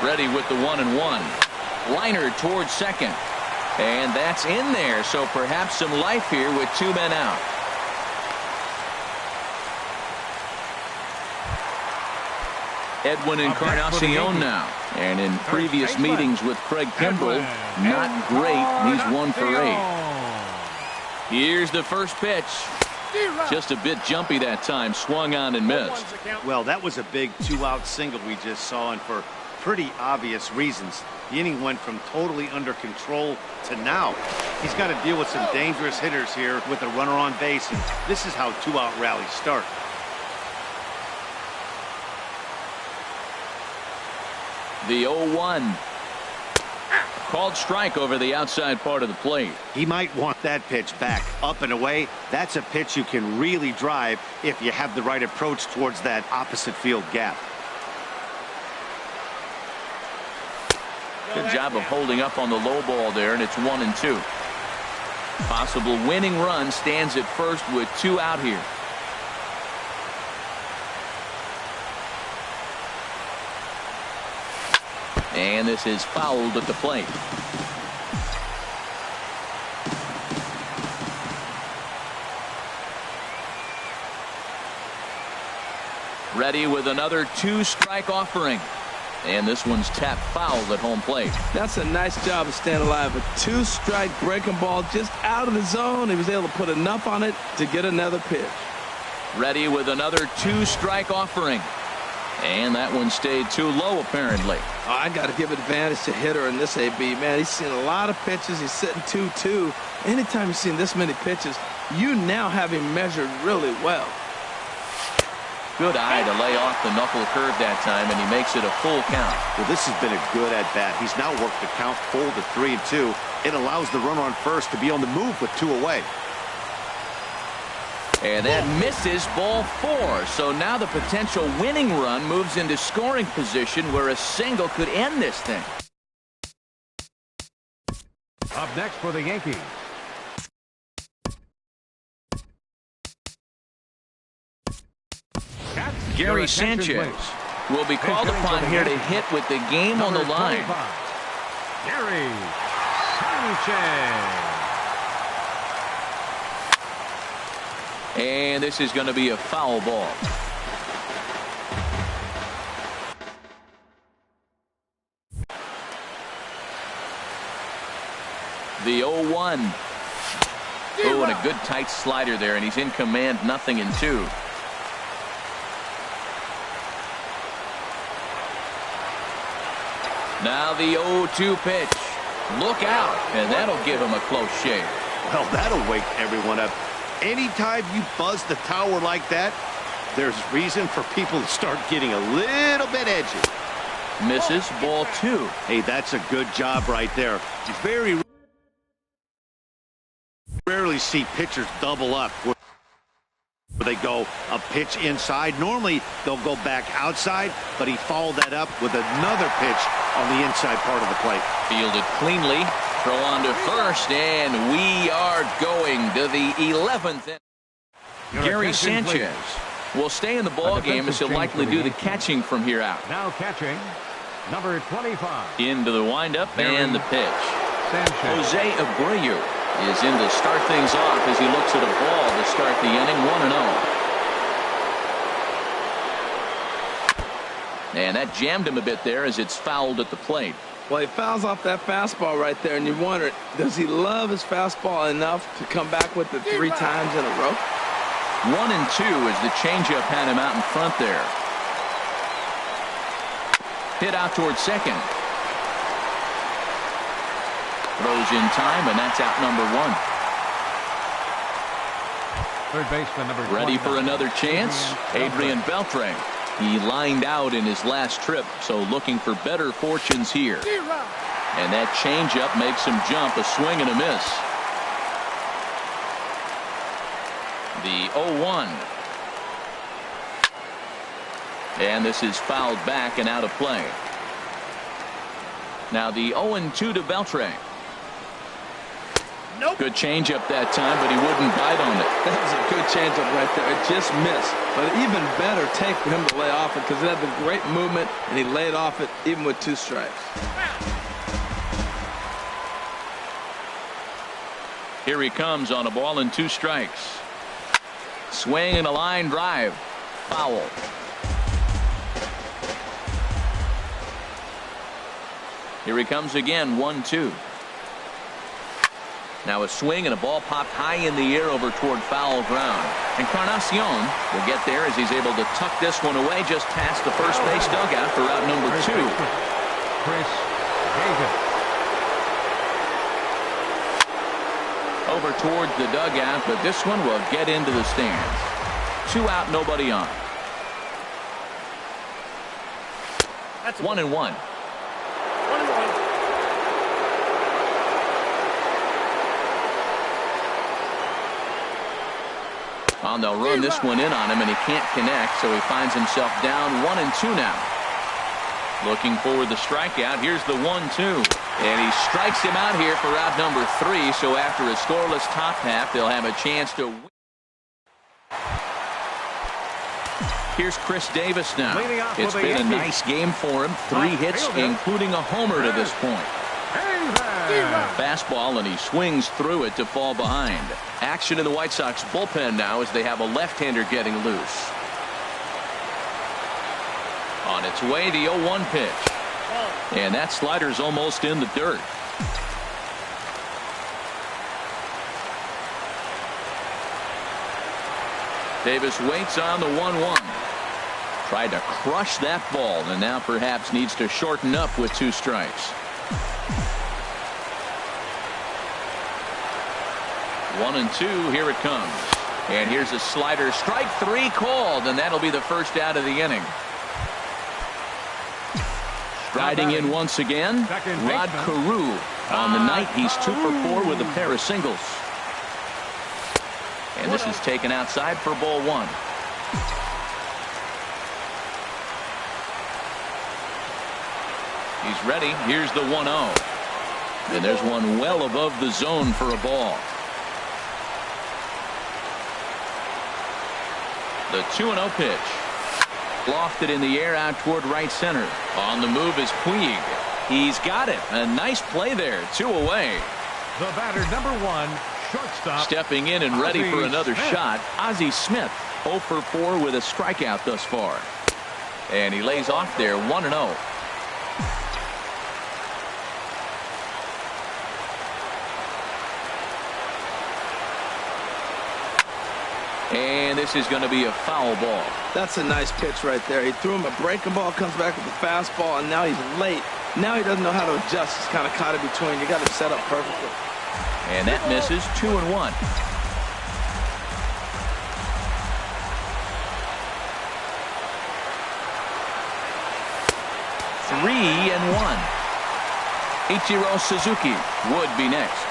Ready with the 1-1. Liner towards second. And that's in there, so perhaps some life here with 2 men out. Edwin Encarnacion now. And in previous meetings with Craig Kimbrel, not great. He's 1 for 8. Here's the first pitch. Just a bit jumpy that time. Swung on and missed. Well, that was a big 2-out single we just saw, and for pretty obvious reasons. The inning went from totally under control to now. He's got to deal with some dangerous hitters here with a runner on base, and this is how 2-out rallies start. The 0-1. Called strike over the outside part of the plate. He might want that pitch back, up and away. That's a pitch you can really drive if you have the right approach towards that opposite field gap. Good job of holding up on the low ball there, and it's 1-2. Possible winning run stands at first with 2 out here. And this is fouled at the plate. Ready with another 2-strike offering. And this one's tapped foul at home plate. That's a nice job of staying alive. A 2-strike breaking ball just out of the zone. He was able to put enough on it to get another pitch. Ready with another 2-strike offering. And that one stayed too low, apparently. Oh, I got to give advantage to hitter in this AB. Man, he's seen a lot of pitches. He's sitting 2-2. Anytime you've seen this many pitches, you now have him measured really well. Good eye to lay off the knuckle curve that time, and he makes it a full count. Well, this has been a good at-bat. He's now worked the count full to 3-2. It allows the runner on first to be on the move with 2 away. And that misses, ball 4. So now the potential winning run moves into scoring position where a single could end this thing. Up next for the Yankees. Gary Sanchez will be called upon here to hit with the game on the line. 25, Gary Sanchez. And this is going to be a foul ball. The 0-1. Oh, and a good tight slider there, and he's in command, 0-2. Now the 0-2 pitch. Look out, and that'll give him a close shave. Well, that'll wake everyone up. Anytime you buzz the tower like that, there's reason for people to start getting a little bit edgy. Misses, ball 2. Hey, that's a good job right there. Very rarely see pitchers double up where they go a pitch inside. Normally, they'll go back outside, but he followed that up with another pitch on the inside part of the plate. Fielded cleanly. Throw on to first, and we are going to the 11th inning. Gary Sanchez will stay in the ball game as he'll likely do the catching from here out. Now catching, number 25. Into the windup and the pitch. Sanchez. Jose Abreu is in to start things off as he looks at a ball to start the inning, 1-0. And that jammed him a bit there as it's fouled at the plate. Well, he fouls off that fastball right there, and you wonder, does he love his fastball enough to come back with it 3 times in a row? 1-2 as the changeup had him out in front there. Hit out towards second. Throws in time, and that's out number 1. Third baseman, number 29. Ready for another chance? Adrian Beltre. He lined out in his last trip, so looking for better fortunes here. And that changeup makes him jump, a swing and a miss. The 0-1. And this is fouled back and out of play. Now the 0-2 to Beltre. Nope. Good changeup that time, but he wouldn't bite on it. That was a good changeup right there. It just missed. But even better take for him to lay off it because it had the great movement, and he laid off it even with 2 strikes. Here he comes on a ball and 2 strikes. Swing and a line drive. Foul. Here he comes again, 1-2. Now a swing and a ball popped high in the air over toward foul ground. Encarnacion will get there as he's able to tuck this one away just past the first base dugout for out number 2. Chris Davis. Over towards the dugout, but this one will get into the stands. 2 out, nobody on. That's 1-1. 1-1. Well, they'll run this one in on him, and he can't connect, so he finds himself down 1-2 now. Looking for the strikeout. Here's the 1-2. And he strikes him out here for out number 3, so after a scoreless top half, they'll have a chance to win. Here's Chris Davis now. It's been a nice game for him. 3 hits, including a homer to this point. Fastball, and he swings through it to fall behind. Action in the White Sox bullpen now as they have a left-hander getting loose. On its way, the 0-1 pitch. And that slider's almost in the dirt. Davis waits on the 1-1. Tried to crush that ball, and now perhaps needs to shorten up with 2 strikes. 1-2, here it comes. And here's a slider. Strike 3 called, and that'll be the first out of the inning. Striding in once again, Rod Carew. On the night, he's 2 for 4 with a pair of singles. And this is taken outside for ball one. He's ready. Here's the 1-0. And there's one well above the zone for a ball. The 2-0 pitch. Lofted in the air out toward right center. On the move is Puig. He's got it. A nice play there. 2 away. The batter, number 1, shortstop. Stepping in and ready for another Smith. shot, Ozzie Smith. 0 for 4 with a strikeout thus far. And he lays off there 1-0. And this is going to be a foul ball. That's a nice pitch right there. He threw him a breaking ball, comes back with a fastball, and now he's late. Now he doesn't know how to adjust. He's kind of caught in between. You got him set up perfectly. And that misses. 2-1. Three and 1. Ichiro Suzuki would be next.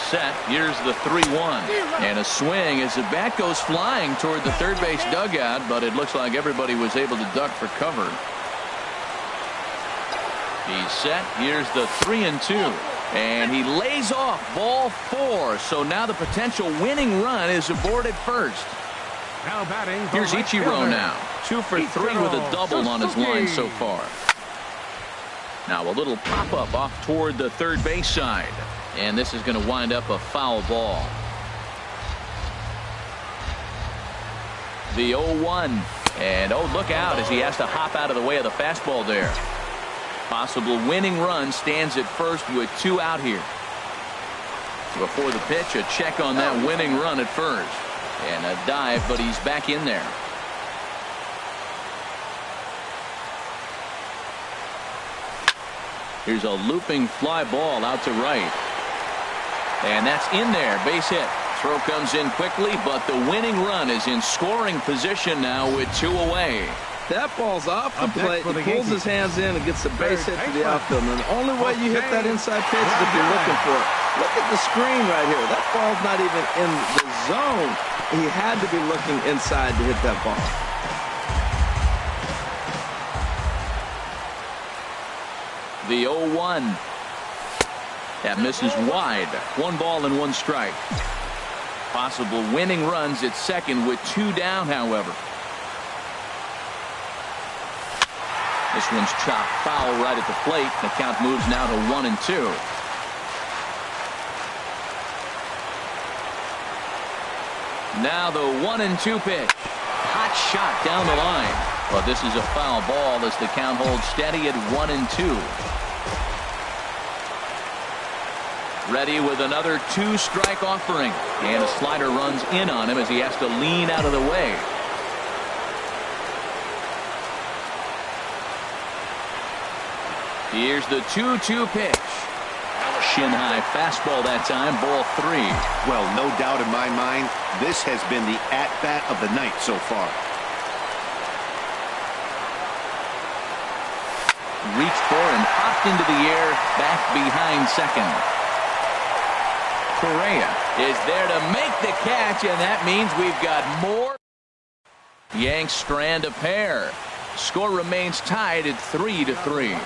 Set. Here's the 3-1. And a swing as the bat goes flying toward the third base dugout, but it looks like everybody was able to duck for cover. He's set. Here's the 3-2. And he lays off ball 4. So now the potential winning run is aboard at first. Now batting. Here's Ichiro now. 2 for 3 with a double on his line so far. Now a little pop-up off toward the third base side. And this is going to wind up a foul ball. The 0-1. And oh, look out as he has to hop out of the way of the fastball there. Possible winning run stands at first with 2 out here. Before the pitch, a check on that winning run at first. And a dive, but he's back in there. Here's a looping fly ball out to right. And that's in there. Base hit. Throw comes in quickly, but the winning run is in scoring position now with 2 away. That ball's off the plate. He pulls his hands in and gets the base hit to the outfield. And the only way you hit that inside pitch is if you're looking for it. Look at the screen right here. That ball's not even in the zone. He had to be looking inside to hit that ball. The 0-1. That misses wide. 1 ball and 1 strike. Possible winning runs at second with 2 down, however. This one's chopped foul right at the plate. The count moves now to 1-2. Now the 1-2 pitch. Hot shot down the line. But this is a foul ball as the count holds steady at 1-2. Ready with another 2-strike offering. And a slider runs in on him as he has to lean out of the way. Here's the 2-2 pitch. Shin high fastball that time, ball 3. Well, no doubt in my mind, this has been the at-bat of the night so far. Reached for and popped into the air back behind second. Correa is there to make the catch, and that means we've got more. Yanks strand a pair. Score remains tied at 3-3.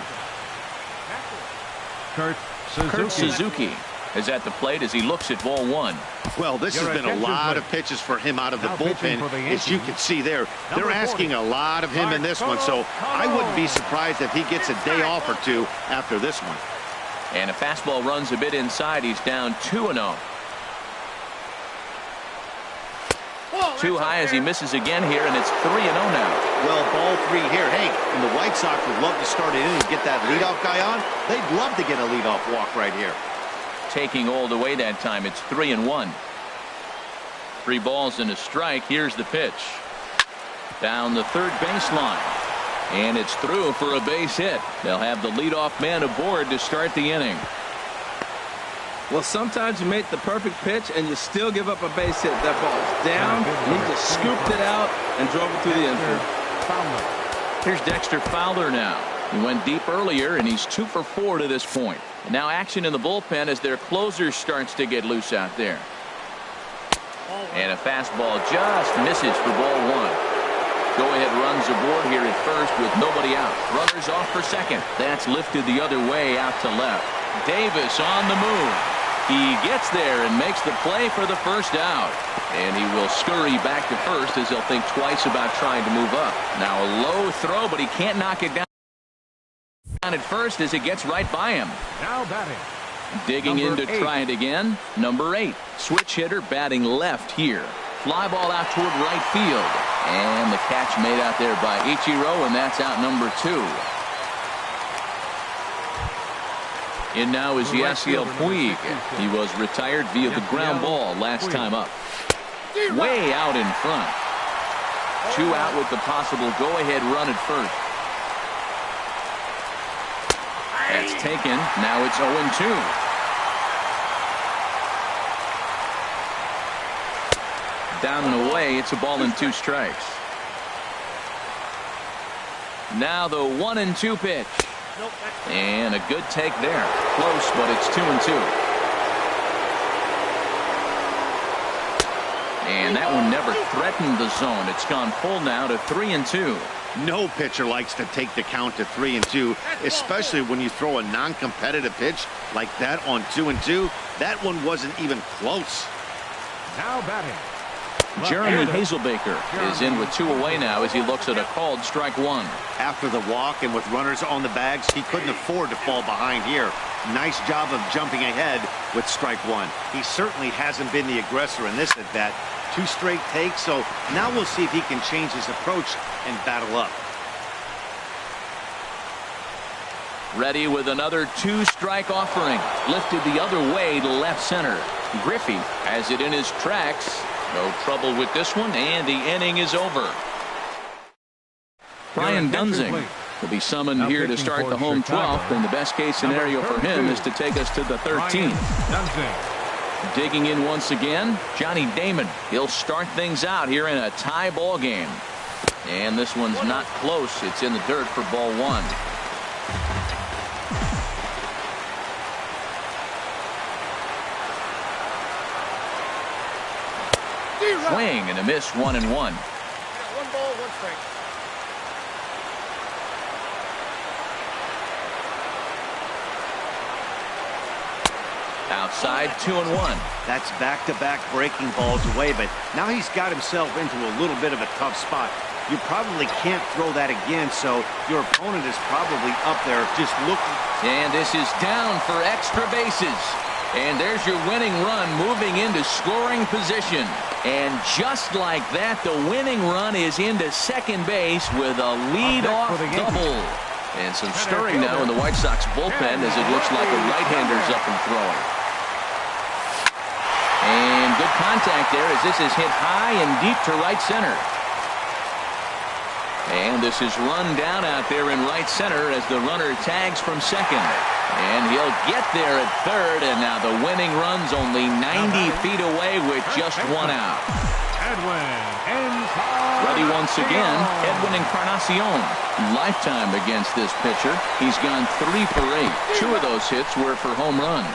Kurt Suzuki is at the plate as he looks at ball 1. Well, this has been a lot of pitches for him out of the bullpen. As you can see there, they're asking a lot of him in this one, so I wouldn't be surprised if he gets a day off or 2 after this one. And a fastball runs a bit inside. He's down 2-0. Too high as he misses again here, and it's 3-0 now. Well, ball 3 here. Hey, and the White Sox would love to start it in and get that leadoff guy on. They'd love to get a leadoff walk right here. Taking all the way that time. It's 3-1. 3 balls and a strike. Here's the pitch. Down the third baseline. And it's through for a base hit. They'll have the leadoff man aboard to start the inning. Well, sometimes you make the perfect pitch and you still give up a base hit. That ball's down. He just scooped it out and drove it through the infield. Here's Dexter Fowler now. He went deep earlier, and he's 2 for 4 to this point. And now action in the bullpen as their closer starts to get loose out there. And a fastball just misses for ball 1. Go-ahead runs aboard here at first with nobody out. Runners off for second. That's lifted the other way out to left. Davis on the move. He gets there and makes the play for the first out. And he will scurry back to first as he'll think twice about trying to move up. Now a low throw, but he can't knock it down at first as it gets right by him. Now batting. Digging in to Number 8. try it again. Number 8. Switch hitter batting left here. Fly ball out toward right field. And the catch made out there by Ichiro, and that's out number 2. In now is Yasiel Puig. He was retired via the ground ball last time up. Way out in front. 2 out with the possible go-ahead run at first. That's taken. Now it's 0-2. Down and away. It's a ball and 2 strikes. Now the 1-2 pitch. And a good take there. Close, but it's 2-2. And that one never threatened the zone. It's gone full now to 3-2. No pitcher likes to take the count to 3-2, especially when you throw a non-competitive pitch like that on 2-2. That one wasn't even close. Now batting. Jeremy Hazelbaker is in with 2 away now as he looks at a called strike 1. After the walk and with runners on the bags, he couldn't afford to fall behind here. Nice job of jumping ahead with strike 1. He certainly hasn't been the aggressor in this at bat. 2 straight takes, so now we'll see if he can change his approach and battle up. Ready with another 2-strike offering. Lifted the other way to left center. Griffey has it in his tracks. No trouble with this one, and the inning is over. Brian Dunsing will be summoned here to start the home 12th, and the best case scenario for him is to take us to the 13th. Digging in once again, Johnny Damon. He'll start things out here in a tie ball game. And this one's not close. It's in the dirt for ball 1. Swing and a miss, 1-1. 1 ball, 1 strike. Outside, 2-1. That's back-to-back breaking balls away, but now he's got himself into a little bit of a tough spot. You probably can't throw that again, so your opponent is probably up there just looking. And this is down for extra bases. And there's your winning run moving into scoring position. And just like that, the winning run is into second base with a lead-off double. And some stirring now in the White Sox bullpen as it looks like a right-hander's up and throwing. And good contact there as this is hit high and deep to right center. And this is run down out there in right center as the runner tags from second. And he'll get there at third, and now the winning run's only 90 feet away with just 1 out. Ready once again, Edwin Encarnacion. Lifetime against this pitcher. He's gone 3 for 8. 2 of those hits were for home runs.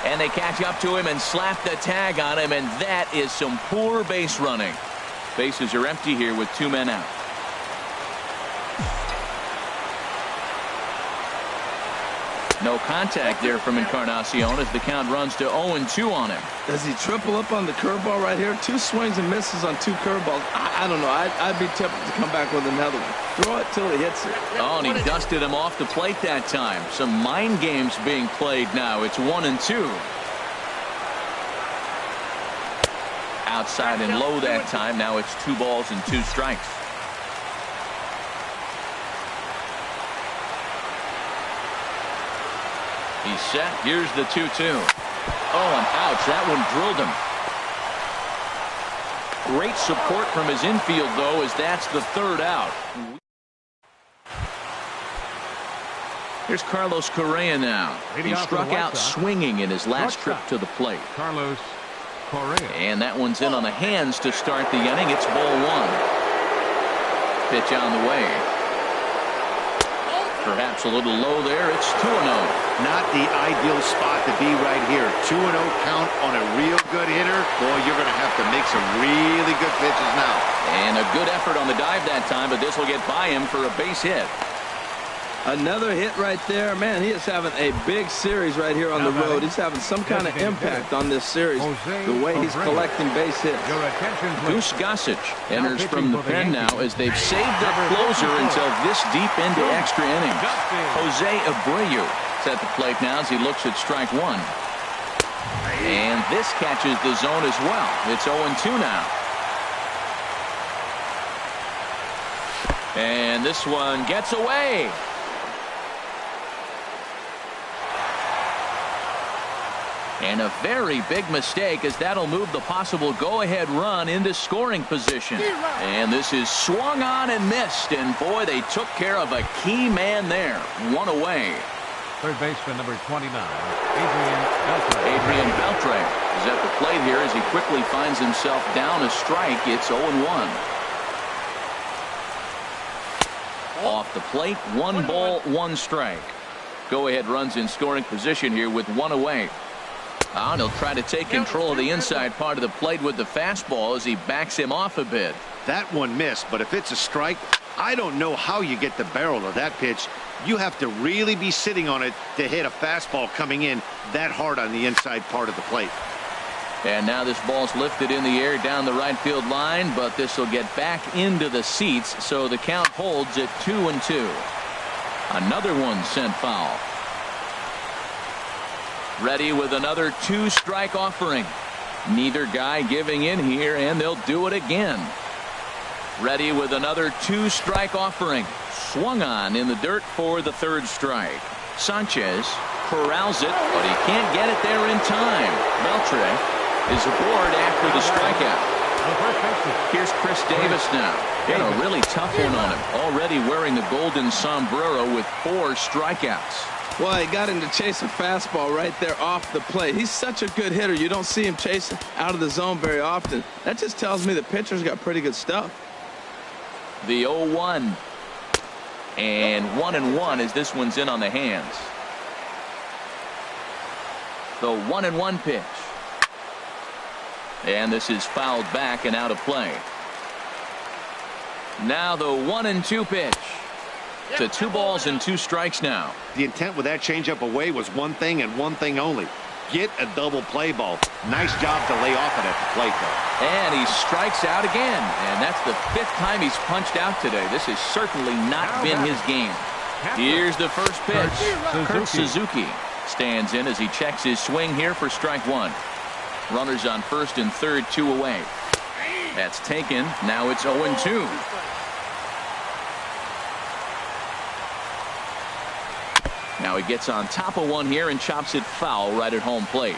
And they catch up to him and slap the tag on him, and that is some poor base running. Bases are empty here with 2 men out. No contact there from Encarnacion as the count runs to 0-2 on him. Does he triple up on the curveball right here? 2 swings and misses on 2 curveballs. I don't know. I'd be tempted to come back with another one. Throw it till he hits it. Oh, and he dusted him off the plate that time. Some mind games being played now. It's 1-2. Outside and low that time. Now it's 2 balls and 2 strikes. He's set. Here's the 2-2. Oh, and ouch. That one drilled him. Great support from his infield, though, as that's the 3rd out. Here's Carlos Correa now. He struck out swinging in his last trip to the plate. Carlos Correa. And that one's in on the hands to start the inning. It's ball 1. Pitch on the way. Perhaps a little low there. It's 2-0. Not the ideal spot to be right here. 2-0 count on a real good hitter. Boy, you're going to have to make some really good pitches now. And a good effort on the dive that time, but this will get by him for a base hit. Another hit right there. Man, he is having a big series right here on the road. He's having some kind of impact on this series, the way he's collecting base hits. Goose Gossage enters from the pen now as they've saved their closer until this deep into extra innings. Jose Abreu is at the plate now as he looks at strike one. And this catches the zone as well. It's 0-2 now. And this one gets away. And a very big mistake, as that'll move the possible go-ahead run into scoring position. And this is swung on and missed. And boy, they took care of a key man there. One away. Third baseman number 29, Adrian Beltre. Adrian Beltre is at the plate here as he quickly finds himself down a strike. It's 0-1. Off the plate, 1 ball, 1 strike. Go-ahead runs in scoring position here with 1 away. Oh, and he'll try to take control of the inside part of the plate with the fastball as he backs him off a bit. That one missed, but if it's a strike, I don't know how you get the barrel of that pitch. You have to really be sitting on it to hit a fastball coming in that hard on the inside part of the plate. And now this ball's lifted in the air down the right field line, but this will get back into the seats, so the count holds at 2-2. Another one sent foul. Ready with another 2-strike offering. Neither guy giving in here, and they'll do it again. Ready with another 2-strike offering. Swung on in the dirt for the 3rd strike. Sanchez corrals it, but he can't get it there in time. Beltre is aboard after the strikeout. Here's Chris Davis now. Got a really tough one on him. Already wearing the golden sombrero with 4 strikeouts. Well, he got him to chase a fastball right there off the plate. He's such a good hitter. You don't see him chasing out of the zone very often. That just tells me the pitcher's got pretty good stuff. The 0-1. And 1-1 as this one's in on the hands. The 1-1 pitch. And this is fouled back and out of play. Now the 1-2 pitch. To 2 balls and 2 strikes now. The intent with that changeup away was one thing and one thing only. Get a double play ball. Nice job to lay off it at the plate, though. And he strikes out again. And that's the 5th time he's punched out today. This has certainly not been his game. Here's the first pitch. Kurt Suzuki stands in as he checks his swing here for strike 1. Runners on first and third, 2 away. That's taken. Now it's 0-2. Now he gets on top of one here and chops it foul right at home plate.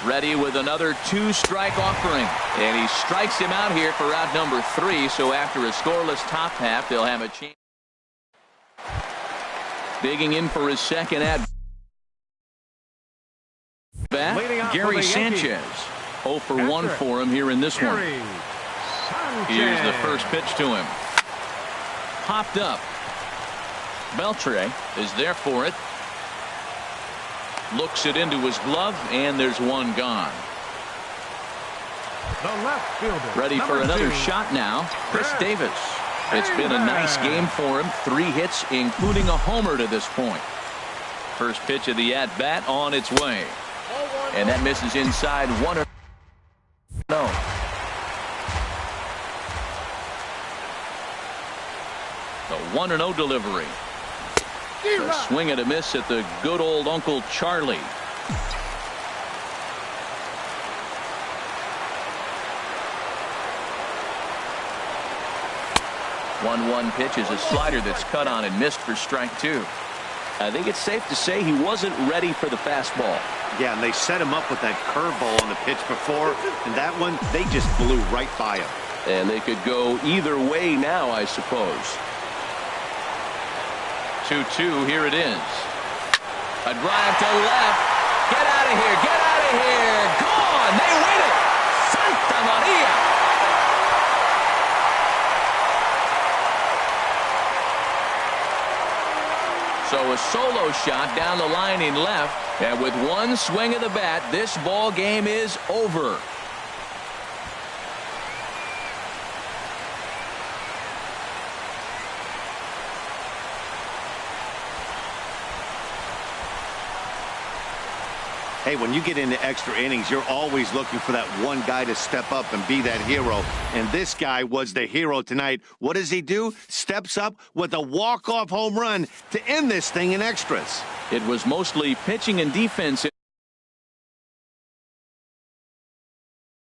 Ready with another 2-strike offering. And he strikes him out here for out number 3. So after a scoreless top half, they'll have a chance. Digging in for his second at bat, Gary Sanchez. 0 for 1 for him here in this one. Here's the first pitch to him. Popped up. Beltre is there for it. Looks it into his glove, and there's one gone. The left fielder. Ready for another shot now. Chris Davis. It's been a nice game for him. 3 hits, including a homer to this point. First pitch of the at-bat on its way. And that misses inside 1-0. The 1-0 delivery. A swing and a miss at the good old Uncle Charlie. One pitch is a slider that's cut on and missed for strike 2. I think it's safe to say he wasn't ready for the fastball. Yeah, and they set him up with that curveball on the pitch before, and that one, they just blew right by him. And they could go either way now, I suppose. 2-2, here it is. A drive to left. Get out of here, get out of here. Gone, they win it. Santa Maria. A solo shot down the line in left. And with one swing of the bat, this ball game is over. Hey, when you get into extra innings, you're always looking for that one guy to step up and be that hero. And this guy was the hero tonight. What does he do? Steps up with a walk-off home run to end this thing in extras. It was mostly pitching and defense